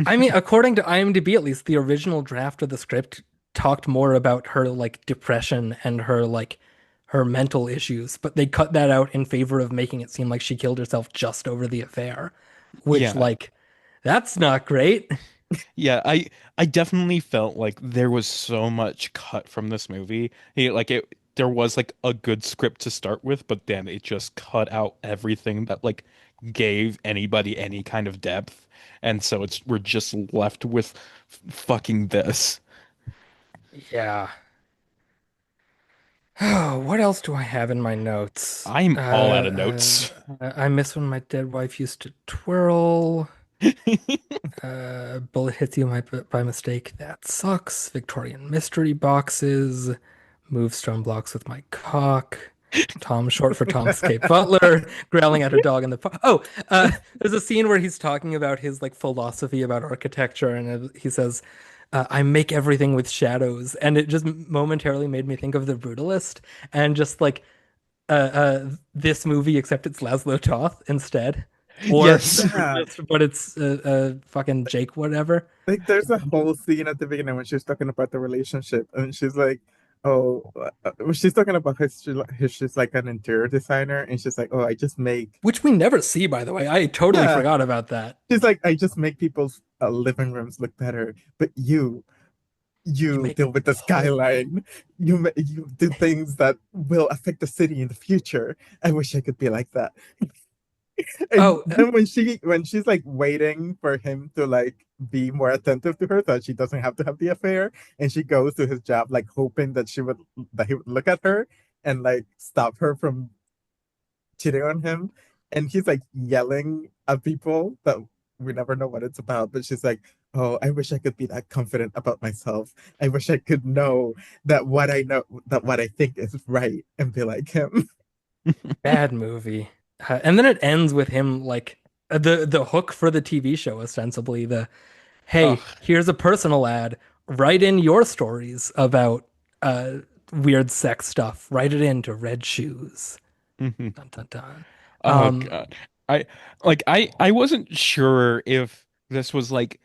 I mean, according to IMDb, at least the original draft of the script talked more about her like depression and her mental issues, but they cut that out in favor of making it seem like she killed herself just over the affair, which Yeah. like that's not great. Yeah, I definitely felt like there was so much cut from this movie. There was like a good script to start with, but then it just cut out everything that like gave anybody any kind of depth. And so it's we're just left with fucking this. Yeah. Oh, what else do I have in my notes? I'm all out of notes. I miss when my dead wife used to twirl. Bullet hits you by mistake. That sucks. Victorian mystery boxes. Move stone blocks with my cock. Tom, short for Tom Escape Butler, growling at a dog in the park. Oh, there's a scene where he's talking about his like philosophy about architecture, and he says, "I make everything with shadows," and it just momentarily made me think of The Brutalist, and just like this movie, except it's Laszlo Toth instead, or The Yes. Yeah. Brutalist, but it's fucking Jake whatever. Like there's a whole scene at the beginning when she's talking about the relationship and she's like, oh, when she's talking about she's like an interior designer and she's like, oh, I just make, Which we never see, by the way. I totally yeah, forgot about that. she's like, I just make people's living rooms look better. But You you make deal with the skyline. You do things that will affect the city in the future. I wish I could be like that. And oh then when she's like waiting for him to like be more attentive to her so that she doesn't have to have the affair, and she goes to his job like hoping that he would look at her and like stop her from cheating on him, and he's like yelling at people that we never know what it's about, but she's like, oh, I wish I could be that confident about myself. I wish I could know that what I think is right and be like him. bad movie. And then it ends with him like the hook for the TV show, ostensibly the hey, Ugh. here's a personal ad. Write in your stories about uh weird sex stuff. Write it into Red Shoes. Mhm. Dun, dun, dun. Oh Um, God. I wasn't sure if this was like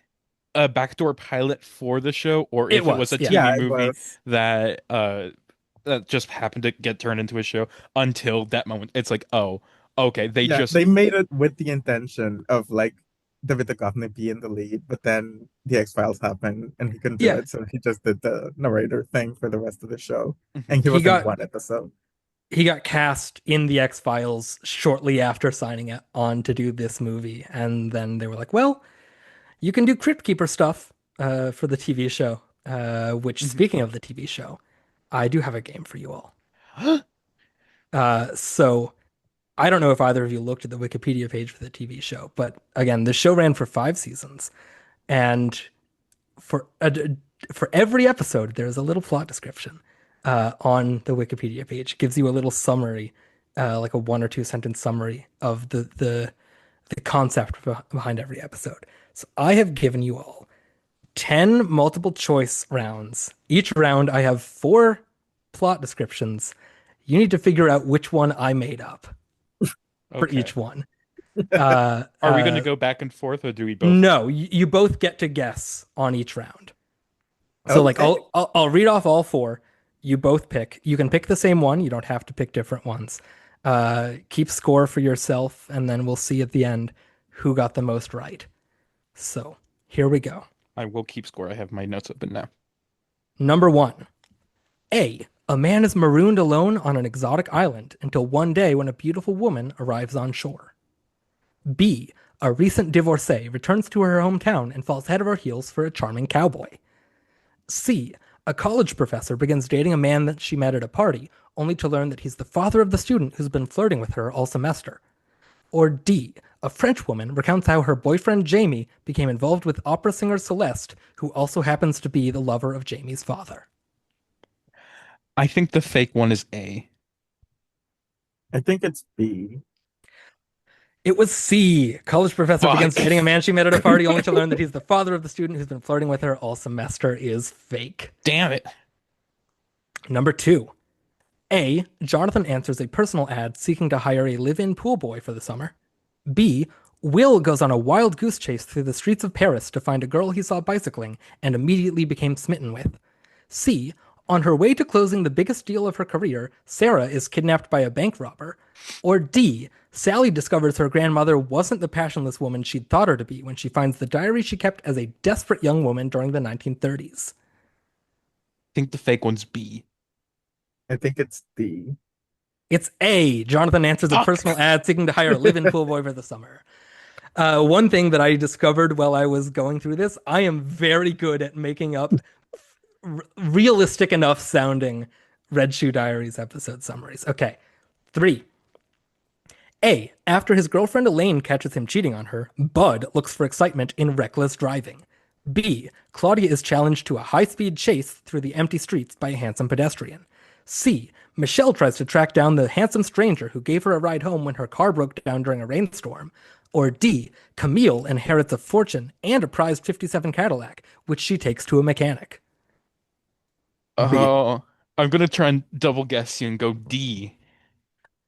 a backdoor pilot for the show or it if it was was, a yeah. TV Yeah, it movie was. that that just happened to get turned into a show until that moment. It's like, oh, okay, they Yeah, just they made it with the intention of like David Duchovny be in the lead, but then the X-Files happened and he couldn't do Yeah. it, so he just did the narrator thing for the rest of the show. Mhm. And he He was in got one episode. he got cast in the X-Files shortly after signing it on to do this movie. And then they were like, well, you can do Crypt Keeper stuff for the TV show. Which, Mhm. speaking of the TV show, I do have a game for you all. So I don't know if either of you looked at the Wikipedia page for the TV show, but again, the show ran for 5 seasons, and for for every episode, there's a little plot description on the Wikipedia page. It gives you a little summary, like a 1 or 2 sentence summary of the concept behind every episode. So I have given you all 10 multiple choice rounds. Each round, I have 4 plot descriptions. You need to figure out which one I made up for Okay. each one. Uh, Are we going to uh, go back and forth or do we both? no, you both get to guess on each round. So like Okay. I'll read off all 4. You both pick. You can pick the same one. You don't have to pick different ones. Keep score for yourself, and then we'll see at the end who got the most right. So here we go. I will keep score. I have my notes open now. Number one. A man is marooned alone on an exotic island until one day when a beautiful woman arrives on shore. B. A recent divorcee returns to her hometown and falls head over heels for a charming cowboy. C. A college professor begins dating a man that she met at a party, only to learn that he's the father of the student who's been flirting with her all semester. Or D. A French woman recounts how her boyfriend Jamie became involved with opera singer Celeste, who also happens to be the lover of Jamie's father. I think the fake one is A. I think it's B. It was C. College professor begins Fuck. dating a man she met at a party only to learn that he's the father of the student who's been flirting with her all semester is fake. Damn it. Number two. A. Jonathan answers a personal ad seeking to hire a live-in pool boy for the summer. B. Will goes on a wild goose chase through the streets of Paris to find a girl he saw bicycling and immediately became smitten with. C. On her way to closing the biggest deal of her career, Sarah is kidnapped by a bank robber. Or D. Sally discovers her grandmother wasn't the passionless woman she'd thought her to be when she finds the diary she kept as a desperate young woman during the 1930s. I think the fake one's B. I think it's D. It's A. Jonathan answers a Fuck. personal ad seeking to hire a live-in pool boy for the summer. One thing that I discovered while I was going through this, I am very good at making up realistic enough sounding Red Shoe Diaries episode summaries. Okay. 3. A. After his girlfriend Elaine catches him cheating on her, Bud looks for excitement in reckless driving. B. Claudia is challenged to a high-speed chase through the empty streets by a handsome pedestrian. C. Michelle tries to track down the handsome stranger who gave her a ride home when her car broke down during a rainstorm. Or D. Camille inherits a fortune and a prized 57 Cadillac, which she takes to a mechanic. Oh, I'm gonna try and double guess you and go D.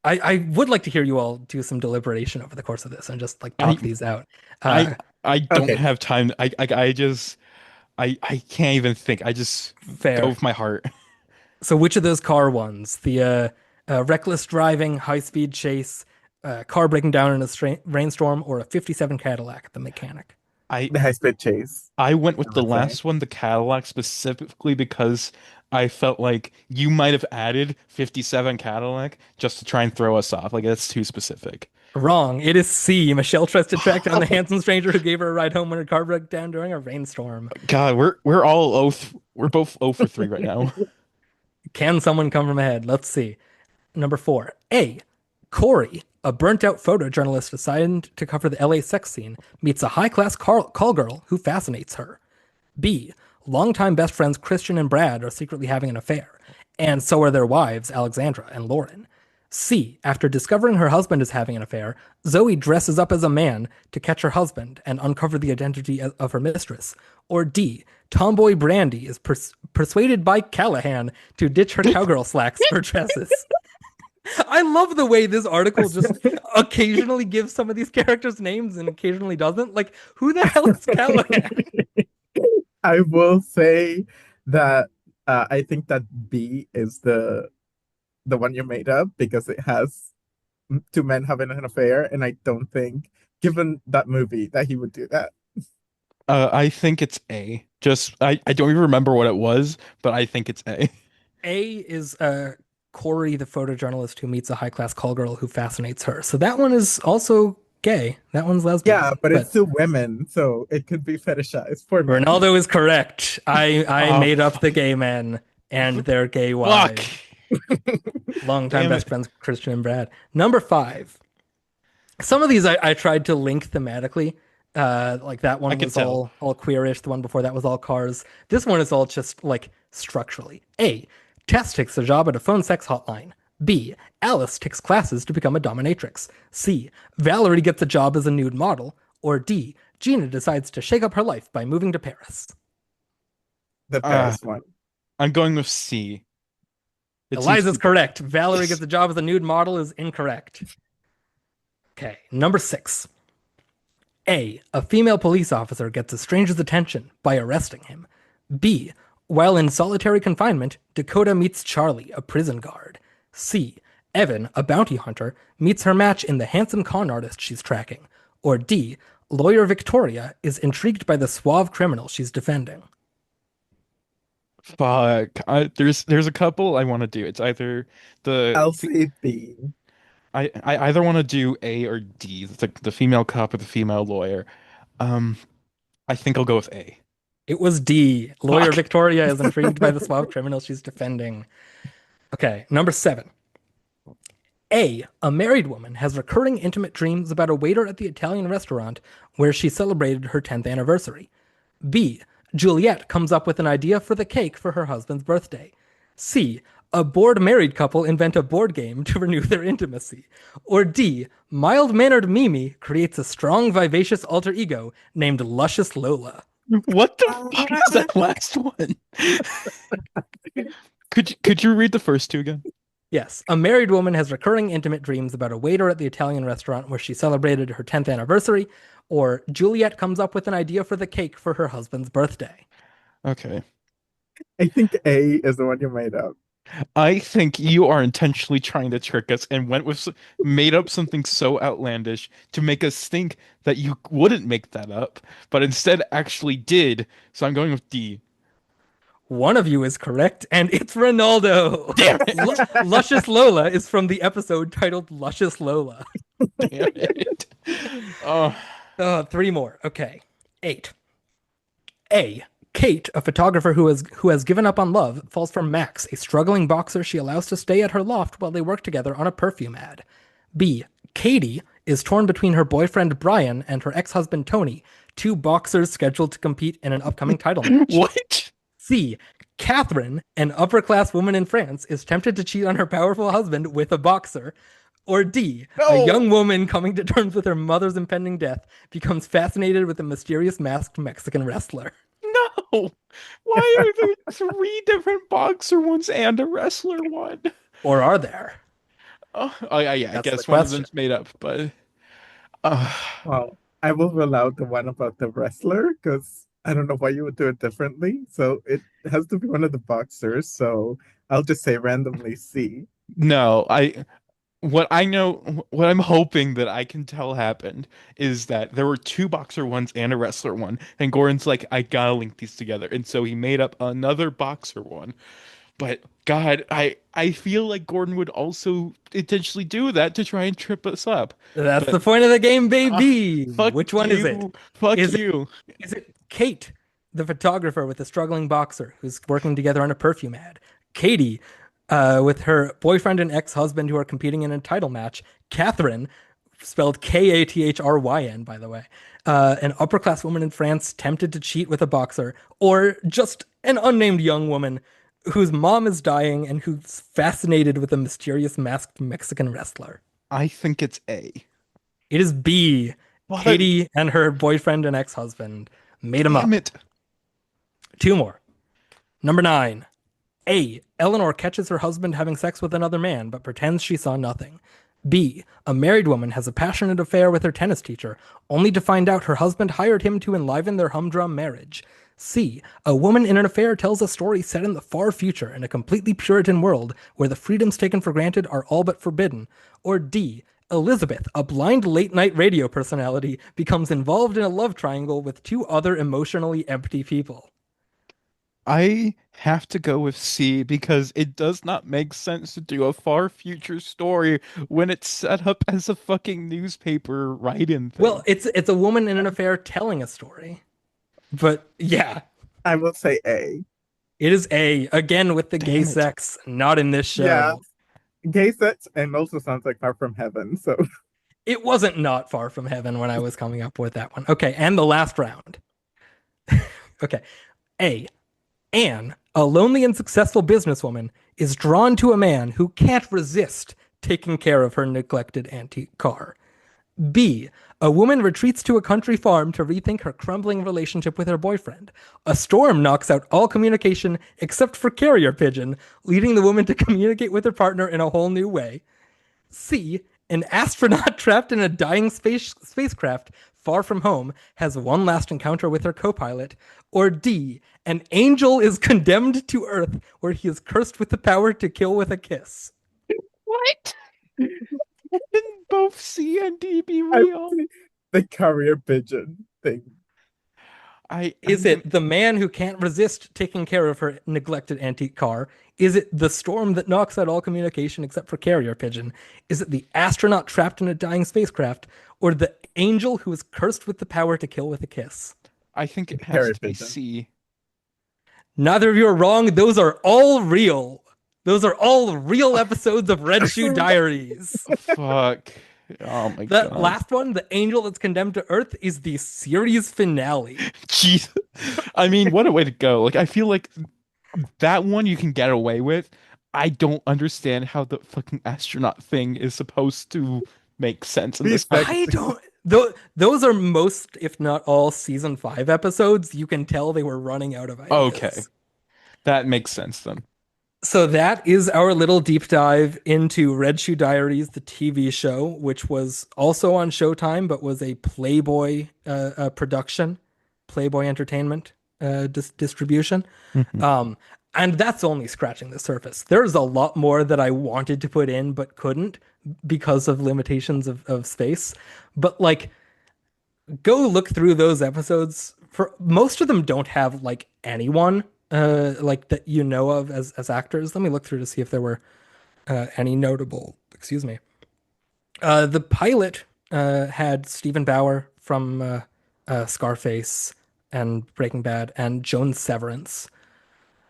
I would like to hear you all do some deliberation over the course of this and just like talk these out. I I don't Okay. have time. I just I can't even think. I just go Fair. with my heart. So which of those car ones? The reckless driving, high-speed chase, car breaking down in a rainstorm, or a 57 Cadillac, the mechanic? I The high-speed chase, I went I with the would say. last one, the Cadillac, specifically because I felt like you might have added 57 Cadillac just to try and throw us off. Like that's too specific. Wrong. It is C. Michelle tries to track down the handsome stranger who gave her a ride home when her car broke down during a rainstorm. God, we're all we're both 0 for 3 right now. Can someone come from ahead? Let's see. Number 4. A. Corey, a burnt-out photojournalist assigned to cover the LA sex scene, meets a high-class call girl who fascinates her. B. Longtime best friends Christian and Brad are secretly having an affair, and so are their wives, Alexandra and Lauren. C. After discovering her husband is having an affair, Zoe dresses up as a man to catch her husband and uncover the identity of her mistress. Or D. Tomboy Brandy is persuaded by Callahan to ditch her cowgirl slacks for dresses. I love the way this article just occasionally gives some of these characters names and occasionally doesn't. Like, who the hell is Callahan? I will say that I think that B is the one you made up because it has two men having an affair, and I don't think, given that movie, that he would do that. I think it's A. Just I don't even remember what it was, but I think it's A. A is Corey, the photojournalist who meets a high-class call girl who fascinates her. So that one is also gay. That one's lesbian. Yeah, but it's two women, so it could be fetishized for men. Ronaldo is correct. I Oh, made up the gay men and their gay wives. Fuck. Longtime Damn best it. friends Christian and Brad. Number 5. Some of these I tried to link thematically. Like that one can was tell. all queerish. The one before that was all cars. This one is all just like structurally. A. Tess takes a job at a phone sex hotline. B. Alice takes classes to become a dominatrix. C. Valerie gets a job as a nude model. Or D. Gina decides to shake up her life by moving to Paris. The Paris one. I'm going with C. It seems Eliza's to- correct. Valerie gets a job as a nude model is incorrect. Okay, number 6. A female police officer gets a stranger's attention by arresting him. B. While in solitary confinement, Dakota meets Charlie, a prison guard. C. Evan, a bounty hunter, meets her match in the handsome con artist she's tracking. Or D. Lawyer Victoria is intrigued by the suave criminal she's defending. Fuck. There's a couple I want to do. It's either the I'll say B. I either want to do A or D, the female cop or the female lawyer. Um, I think I'll go with A. It was D. Lawyer Fuck. Victoria is intrigued by the suave criminal she's defending. Okay, number 7. A married woman has recurring intimate dreams about a waiter at the Italian restaurant where she celebrated her 10th anniversary. B. Juliet comes up with an idea for the cake for her husband's birthday. C. A bored married couple invent a board game to renew their intimacy. Or D. Mild-mannered Mimi creates a strong, vivacious alter ego named Luscious Lola. What the fuck is that last one? Could you read the first two again? Yes, a married woman has recurring intimate dreams about a waiter at the Italian restaurant where she celebrated her 10th anniversary, or Juliet comes up with an idea for the cake for her husband's birthday. Okay. I think A is the one you made up. I think you are intentionally trying to trick us and made up something so outlandish to make us think that you wouldn't make that up, but instead actually did. So I'm going with D. One of you is correct, and it's Ronaldo. Damn it. Luscious Lola is from the episode titled Luscious Lola. Damn it. Oh, 3 more. Okay. 8. A. Kate, a photographer who has given up on love, falls for Max, a struggling boxer she allows to stay at her loft while they work together on a perfume ad. B. Katie is torn between her boyfriend Brian and her ex-husband Tony, 2 boxers scheduled to compete in an upcoming title match. what? C. Catherine, an upper-class woman in France, is tempted to cheat on her powerful husband with a boxer. Or D. No. A young woman coming to terms with her mother's impending death becomes fascinated with a mysterious masked Mexican wrestler. No. Why are there 3 different boxer ones and a wrestler one? Or are there? Oh yeah, I That's guess the one of question. them's made up, but uh, Well, I will rule out the one about the wrestler because I don't know why you would do it differently. So it has to be one of the boxers. So I'll just say randomly C. no, what I know, what I'm hoping that I can tell happened is that there were 2 boxer ones and a wrestler one, and Gordon's like, I gotta link these together, and so he made up another boxer one. But God, I feel like Gordon would also intentionally do that to try and trip us up. That's But the point of the game, baby. fuck Which one is it? you, fuck Is it- you. Is it Kate, the photographer with a struggling boxer who's working together on a perfume ad? Katie, with her boyfriend and ex-husband who are competing in a title match? Catherine, spelled Kathryn, by the way, an upper-class woman in France tempted to cheat with a boxer? Or just an unnamed young woman whose mom is dying and who's fascinated with a mysterious masked Mexican wrestler? I think it's A. It is B. What? Katie and her boyfriend and ex-husband made him up. Damn it. 2 more. Number 9. A. Eleanor catches her husband having sex with another man, but pretends she saw nothing. B. A married woman has a passionate affair with her tennis teacher, only to find out her husband hired him to enliven their humdrum marriage. C. A woman in an affair tells a story set in the far future in a completely Puritan world where the freedoms taken for granted are all but forbidden. Or D. Elizabeth, a blind late-night radio personality, becomes involved in a love triangle with 2 other emotionally empty people. I have to go with C because it does not make sense to do a far future story when it's set up as a fucking newspaper write-in thing. Well, it's a woman in an affair telling a story. But yeah, I will say A. it is A, again with the gay Damn it. sex, not in this show. Yeah. Gay sex and also sounds like Far From Heaven. So It wasn't not far from heaven when I was coming up with that one. Okay, and the last round. Okay. A. Anne, a lonely and successful businesswoman, is drawn to a man who can't resist taking care of her neglected antique car. B. A woman retreats to a country farm to rethink her crumbling relationship with her boyfriend. A storm knocks out all communication except for carrier pigeon, leading the woman to communicate with her partner in a whole new way. C. An astronaut trapped in a dying spacecraft Far From Home has one last encounter with her co-pilot, or D, an angel is condemned to Earth where he is cursed with the power to kill with a kiss. What? Can both C and D be I real? the carrier pigeon thing. Is I'm it the man who can't resist taking care of her neglected antique car? Is it the storm that knocks out all communication except for carrier pigeon? Is it the astronaut trapped in a dying spacecraft? Or the angel who is cursed with the power to kill with a kiss? I think it has Carrier to be pigeon. C. Neither of you are wrong. Those are all real. Those are all real episodes of Red Shoe Diaries. Fuck. Oh my The God. last one, the angel that's condemned to Earth, is the series finale. Jeez. I mean, what a way to go. Like, I feel like that one you can get away with. I don't understand how the fucking astronaut thing is supposed to make sense in this Respect. I don't. Those are most, if not all, season 5 episodes. You can tell they were running out of ideas. Okay. That makes sense then. So that is our little deep dive into Red Shoe Diaries, the TV show, which was also on Showtime, but was a Playboy production, Playboy Entertainment distribution. Mhm. And that's only scratching the surface. There's a lot more that I wanted to put in but couldn't because of limitations of space. But like, go look through those episodes. For most of them don't have like anyone like that you know of as actors. Let me look through to see if there were any notable. Excuse me. The pilot had Stephen Bauer from Scarface and Breaking Bad, and Joan Severance.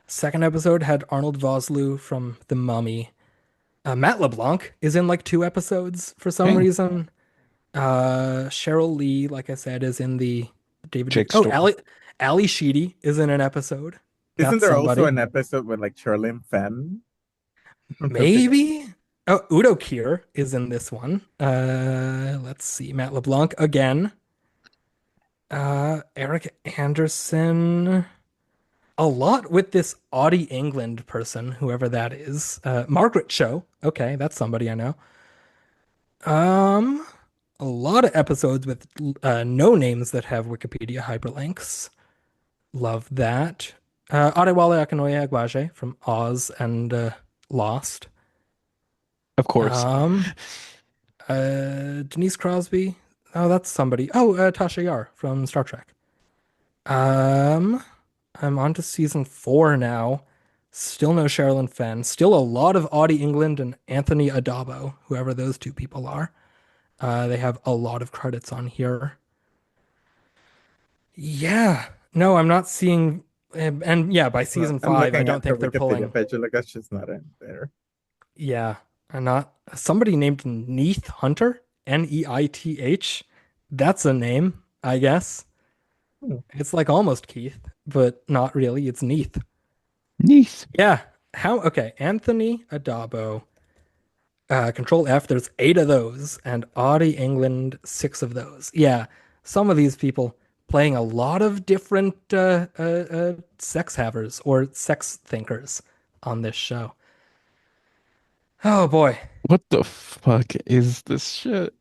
Second episode had Arnold Vosloo from The Mummy. Matt LeBlanc is in like 2 episodes for some Dang. reason. Cheryl Lee, like I said, is in the David. Jake's Oh, story. Ali Sheedy is in an episode. Isn't That's there also somebody. an episode with like Charlene Fenn from Fifty? Maybe. Oh, Udo Kier is in this one. Let's see. Matt LeBlanc again. Eric Anderson. A lot with this Audie England person, whoever that is. Margaret Cho. Okay, that's somebody I know. Um, a lot of episodes with no names that have Wikipedia hyperlinks. Love that. Adewale Akinoye Agbaje from Oz and Lost. Of course. Um, Denise Crosby. Oh, that's somebody. Oh, Tasha Yar from Star Trek. Um, I'm on to season 4 now. Still no Sherilyn Fenn. Still a lot of Audie England and Anthony Adabo, whoever those two people are. They have a lot of credits on here. Yeah. No, I'm not seeing. And yeah, by season I'm 5, I looking don't at her think they're Wikipedia pulling. page. Like that's just not in there. Yeah. I'm not. Somebody named Neith Hunter, Neith. That's a name, I guess. Hmm. It's like almost Keith, but not really. It's Neith. Neat. Yeah. How? Okay. Anthony Adabo. Control F. There's 8 of those, and Audie England 6 of those. Yeah. Some of these people playing a lot of different sex havers or sex thinkers on this show. Oh boy. What the fuck is this shit?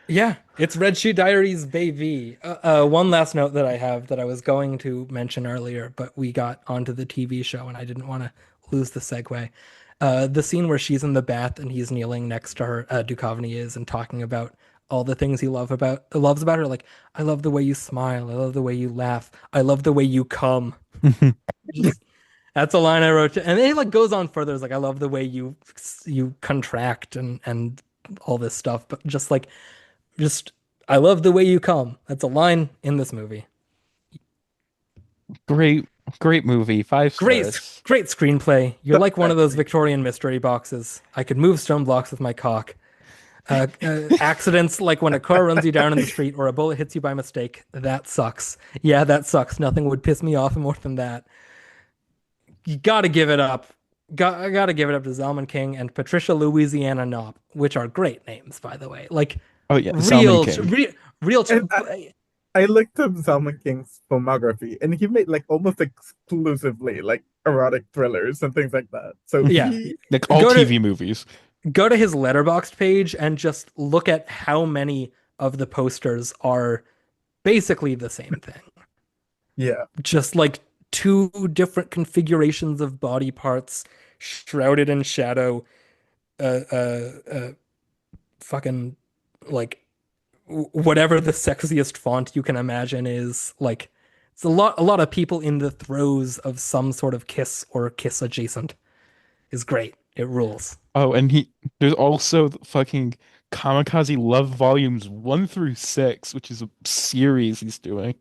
Yeah, it's Red Shoe Diaries, baby. One last note that I have that I was going to mention earlier, but we got onto the TV show and I didn't want to lose the segue. The scene where she's in the bath and he's kneeling next to her, Duchovny is, and talking about all the things he loves about her. Like, I love the way you smile. I love the way you laugh. I love the way you come. Just, that's a line I wrote. And it like goes on further. It's like, I love the way you contract and all this stuff. But just I love the way you come. That's a line in this movie. Great, great movie. 5 stars. Great screenplay. You're like one of those Victorian mystery boxes. I could move stone blocks with my cock. Accidents like when a car runs you down in the street or a bullet hits you by mistake. That sucks. Yeah, that sucks. Nothing would piss me off more than that. You gotta give it up. I gotta give it up to Zalman King and Patricia Louisiana Knopp, which are great names, by the way. Like Oh yeah, real, Salmon King. real. And I looked up Salman King's filmography, and he made like almost exclusively like erotic thrillers and things like that. So Yeah. Like all Go to- TV movies. Go to his Letterboxd page and just look at how many of the posters are basically the same thing. Yeah. Just like two different configurations of body parts shrouded in shadow. Uh, uh, uh, fucking like whatever the sexiest font you can imagine is like it's a lot of people in the throes of some sort of kiss or kiss adjacent is great. It rules. Oh, and there's also the fucking Kamikaze Love Volumes 1 through 6, which is a series he's doing.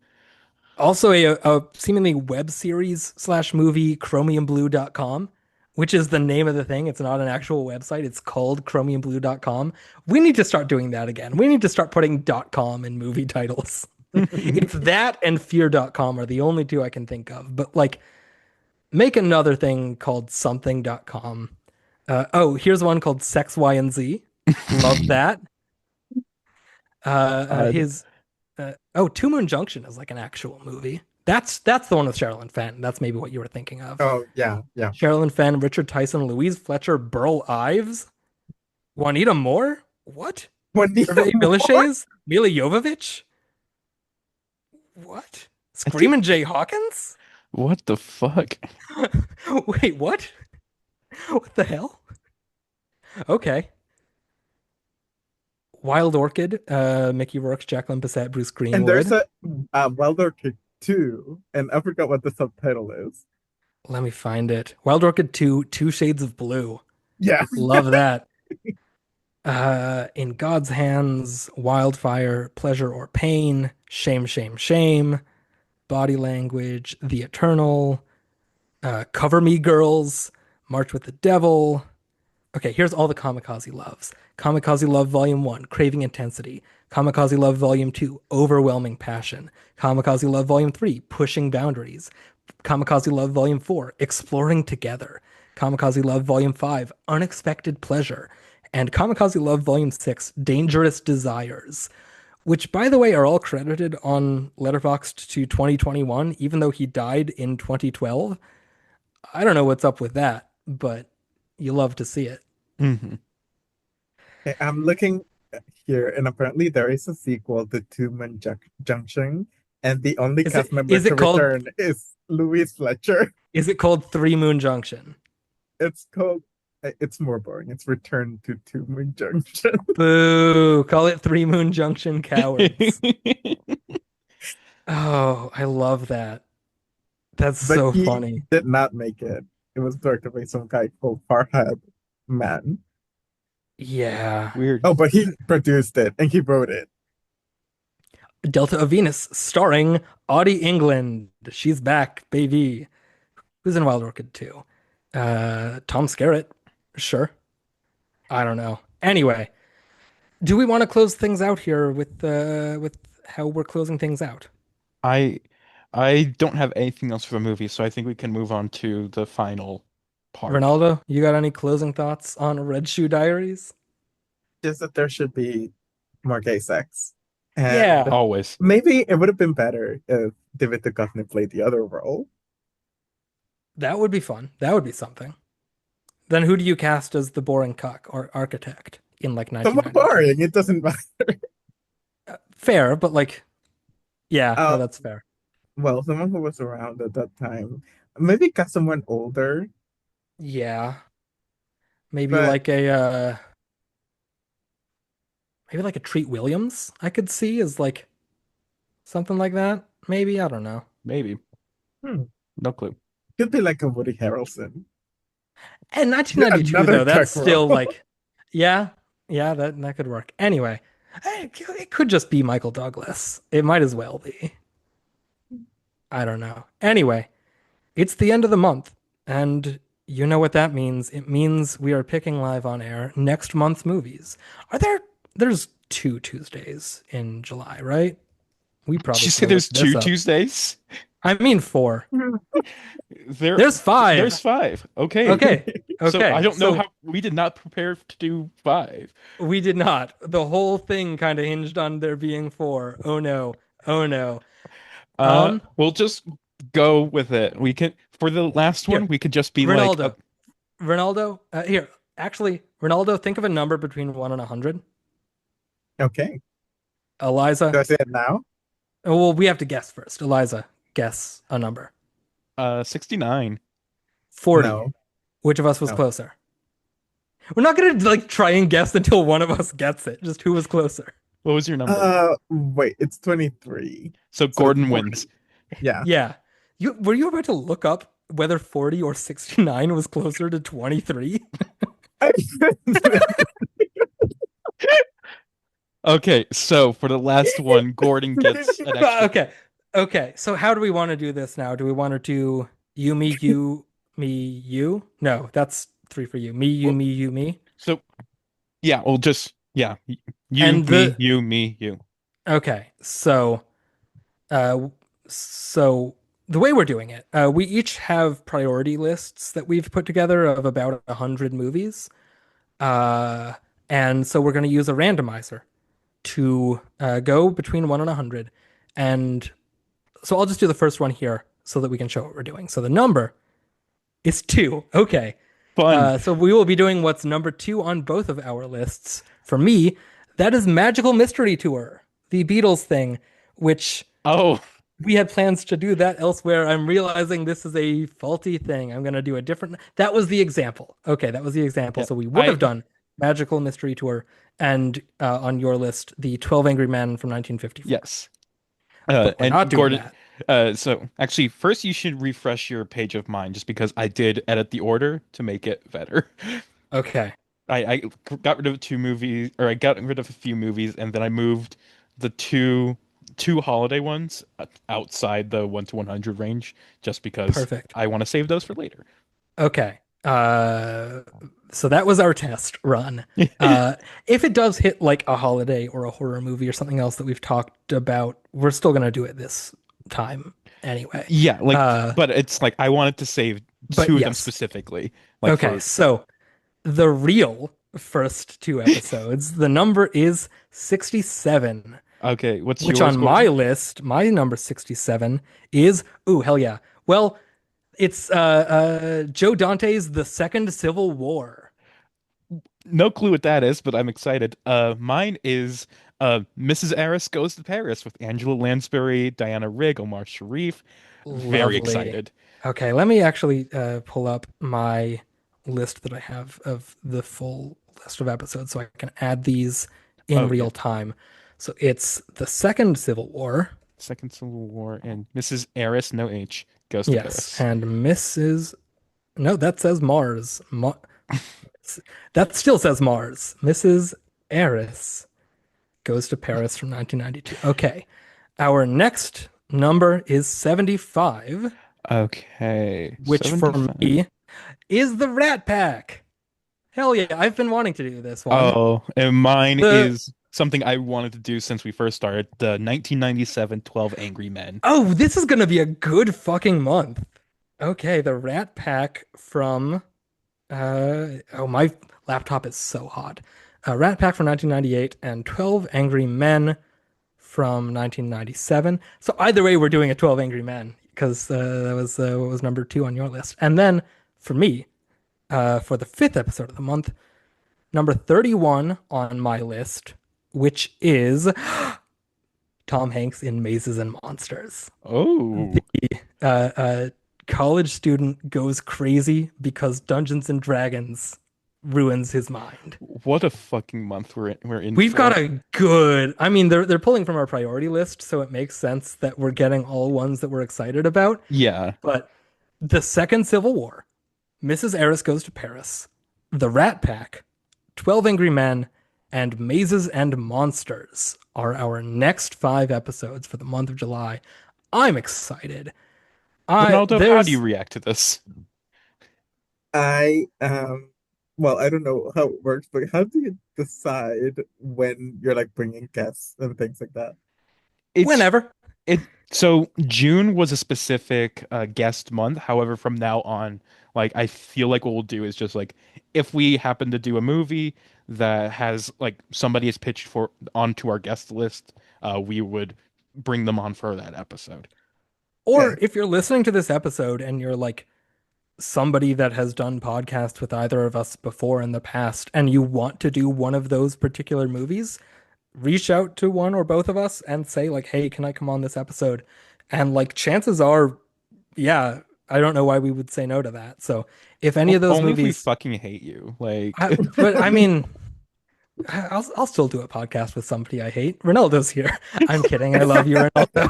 Also a seemingly web series slash movie chromiumblue.com, which is the name of the thing. It's not an actual website. It's called chromiumblue.com. We need to start doing that again. We need to start putting .com in movie titles. It's that and fear.com are the only two I can think of. But like make another thing called something.com. Oh, here's one called Sex Y and Z. Love that. God. His oh, Two Moon Junction is like an actual movie. That's the one with Sherilyn Fenn. That's maybe what you were thinking of. Oh, yeah, yeah. Sherilyn Fenn, Richard Tyson, Louise Fletcher, Burl Ives, Juanita Moore. What? Juanita Hervé Moore? Villechaize, Mila Jovovich. What? I think Screamin' Jay Hawkins? what the fuck? Wait, what? What the hell? Okay. Wild Orchid, Mickey Rourke, Jacqueline Bisset, Bruce And there's Greenwood. a Wilder Kick 2, and I forgot what the subtitle is. Let me find it. Wild Orchid 2, Two Shades of Blue. Yeah. Love that. In God's Hands, Wildfire, Pleasure or Pain, Shame, Shame, Shame, Body Language, The Eternal, Cover Me Girls, March with the Devil. Okay, here's all the Kamikaze loves. Kamikaze Love Volume 1, Craving Intensity. Kamikaze Love Volume 2, Overwhelming Passion. Kamikaze Love Volume 3, Pushing Boundaries. Kamikaze Love Volume 4, Exploring Together. Kamikaze Love Volume 5, Unexpected Pleasure. And Kamikaze Love Volume 6, Dangerous Desires. Which, by the way, are all credited on Letterboxd to 2021, even though he died in 2012. I don't know what's up with that, but you love to see it. Hmm. Okay, I'm looking here, and apparently there is a sequel to Junction, and the only Is it cast member is to it called return is Louise Fletcher. is it called Three Moon Junction? It's called, it's more boring. It's Return to Two Moon Junction. Boo! Call it Three Moon Junction, cowards. Oh, I love that. That's But so he funny. did not make it. It was directed by some guy called Farhad Man. Yeah. Weird. Oh, but he produced it and he wrote it. Delta of Venus, starring Audie England. She's back, baby. Who's in Wild Orchid too? Tom Skerritt. Sure. I don't know. Anyway, do we want to close things out here with how we're closing things out? I I don't have anything else for the movie, so I think we can move on to the final part. Ronaldo, you got any closing thoughts on Red Shoe Diaries? Just that there should be more gay sex. And Yeah, Always. maybe it would have been better if David Duchovny played the other role. that would be fun. That would be something. Then who do you cast as the boring cuck or architect in like Somewhat 1992? boring. It doesn't matter. Fair, but like, yeah, no, Uh, that's fair. well, someone who was around at that time. Maybe got someone older, Yeah, maybe but like maybe like a Treat Williams. I could see as like something like that. Maybe I don't know. Maybe. hmm, No clue. could be like a Woody Harrelson. And 1992 Another though, that's cuck still role. like, yeah, yeah, that could work. Anyway, it could just be Michael Douglas. It might as well be. I don't know. Anyway, it's the end of the month, and you know what that means. It means we are picking live on air next month's movies. Are there's 2 Tuesdays in July, right? We Did probably you could say have there's looked this two up. Tuesdays? I mean four. There, There's there's five. five. Okay. Okay. So I Okay. don't know So how we did not prepare to do five. we did not. The whole thing kind of hinged on there being four. Oh no. Oh no. We'll just go with it. We can for the last one, Here, we could just be like, Ronaldo. Ronaldo. Here, actually, Ronaldo. Think of a number between 1 and 100. Okay. Do Eliza. I say it now? Oh, well, we have to guess first. Eliza, guess a number. 69. 40. No, Which of us was no. closer? We're not gonna like try and guess until one of us gets it. Just who was closer. What was your number? Wait, it's 23. So So it's Gordon wins. 40. Yeah. Yeah. You about to look up whether 40 or 69 was closer to 23? Okay, so for the last one, Gordon gets an extra. Okay. Okay. So how do we want to do this now? Do we want to do you, me, you? No, that's three for you. Me, you, Well, me, you, me. so yeah, we'll just yeah, you, And me, the you, me, you. okay. Uh so the way we're doing it, we each have priority lists that we've put together of about 100 movies. Uh and so we're going to use a randomizer to go between 1 and 100. And so I'll just do the first one here so that we can show what we're doing. So the number is 2. Okay. Fun. So we will be doing what's number 2 on both of our lists. For me, that is Magical Mystery Tour, the Beatles thing, which Oh, we had plans to do that elsewhere. I'm realizing this is a faulty thing. I'm going to do a different. That was the example. Okay, that was the example. yeah. So we would have I done Magical Mystery Tour and on your list, the 12 Angry Men from 1954. yes. But we're And not doing Gordon, that. so actually, first you should refresh your page of mine just because I did edit the order to make it better. Okay. I got rid of two movies, or I got rid of a few movies, and then I moved the two holiday ones outside the 1 to 100 range just because Perfect. I want to save those for later. Okay. So that was our test run. Uh, if it does hit like a holiday or a horror movie or something else that we've talked about, we're still gonna do it this time anyway. Yeah, like, Uh, but it's like I wanted to save but two of them yes. specifically, like Okay, for so the real first two episodes, the number is 67, okay, what's which yours, on my Gordon? list, my number 67 is, ooh, hell yeah. Well, it's Joe Dante's The Second Civil War. No clue what that is, but I'm excited. Mine is Mrs. Harris Goes to Paris with Angela Lansbury, Diana Rigg, Omar Sharif. Very Lovely. excited. Okay, let me actually pull up my list that I have of the full list of episodes so I can add these in Oh yeah, real time. So it's the Second Civil War. Second Civil War and Mrs. Harris, no H, Goes to Yes, Paris. and Mrs. No, that says Mars. That still says Mars. Mrs. Eris goes to Paris from 1992. Okay. Our next number is 75, Okay, which for 75. me is the Rat Pack. Hell yeah, I've been wanting to do this one. Oh, and mine The is something I wanted to do since we first started, the 1997 12 Angry Men. Oh, this is gonna be a good fucking month. Okay, the Rat Pack from oh, my laptop is so hot. Rat Pack from 1998 and 12 Angry Men from 1997. So either way, we're doing a 12 Angry Men because that was what was number 2 on your list. And then for me, for the 5th episode of the month, number 31 on my list, which is Tom Hanks in Mazes and Monsters. Oh, Uh, college student goes crazy because Dungeons and Dragons ruins his mind. what a fucking month we're in We've got for. a good, I mean, they're pulling from our priority list, so it makes sense that we're getting all ones that we're excited about. Yeah. But the Second Civil War, Mrs. Eris Goes to Paris, The Rat Pack, 12 Angry Men, and Mazes and Monsters are our next 5 episodes for the month of July. I'm excited. I Ronaldo, how do you there's react to this? I well, I don't know how it works, but how do you decide when you're like bringing guests and things like that? It's whenever. it so June was a specific guest month. However, from now on, like I feel like what we'll do is just like if we happen to do a movie that has like somebody is pitched for onto our guest list, we would bring them on for that episode. Or Okay. if you're listening to this episode and you're like somebody that has done podcasts with either of us before in the past and you want to do one of those particular movies, reach out to one or both of us and say like, "Hey, can I come on this episode?" And like chances are, yeah, I don't know why we would say no to that. So if any of those Only if we movies, fucking hate you. Like, but I mean, I'll still do a podcast with somebody I hate. Ronaldo's here. I'm kidding. I love you, Ronaldo.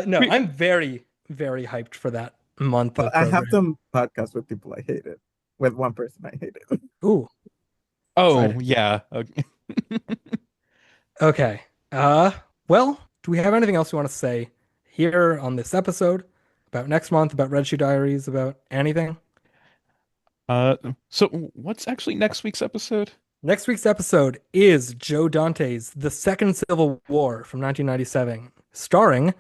No, we, I'm very, very hyped for that month Well, of I have program. done podcasts with people I hated, with one person I hated. Ooh, oh exciting. yeah. Okay. Okay. Well, do we have anything else you want to say here on this episode about next month, about Red Shoe Diaries, about anything? So what's actually next week's episode? Next week's episode is Joe Dante's The Second Civil War from 1997, starring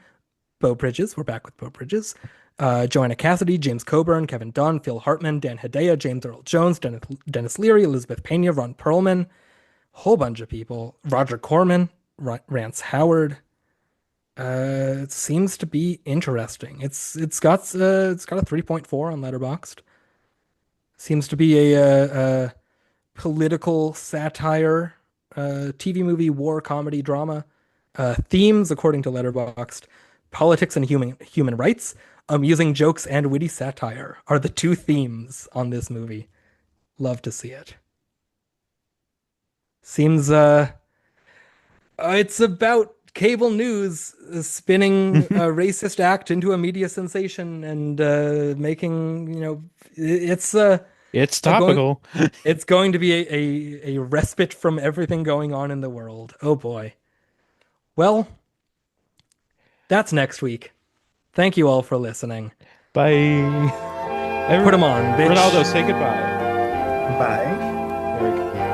Beau Bridges. We're back with Beau Bridges. Joanna Cassidy, James Coburn, Kevin Dunn, Phil Hartman, Dan Hedaya, James Earl Jones, Dennis Leary, Elizabeth Pena, Ron Perlman, whole bunch of people. Roger Corman, Rance Howard. It seems to be interesting. It's got a 3.4 on Letterboxd. Seems to be a political satire, TV movie, war, comedy, drama. Themes, according to Letterboxd, politics and human rights, amusing jokes, and witty satire are the two themes on this movie. Love to see it. Seems it's about cable news spinning a racist act into a media sensation and making, it's It's a going topical. it's going to be a respite from everything going on in the world. Oh boy. Well, that's next week. Thank you all for listening. Bye. Put them on, Ronaldo, bitch. say goodbye. Bye. There we go.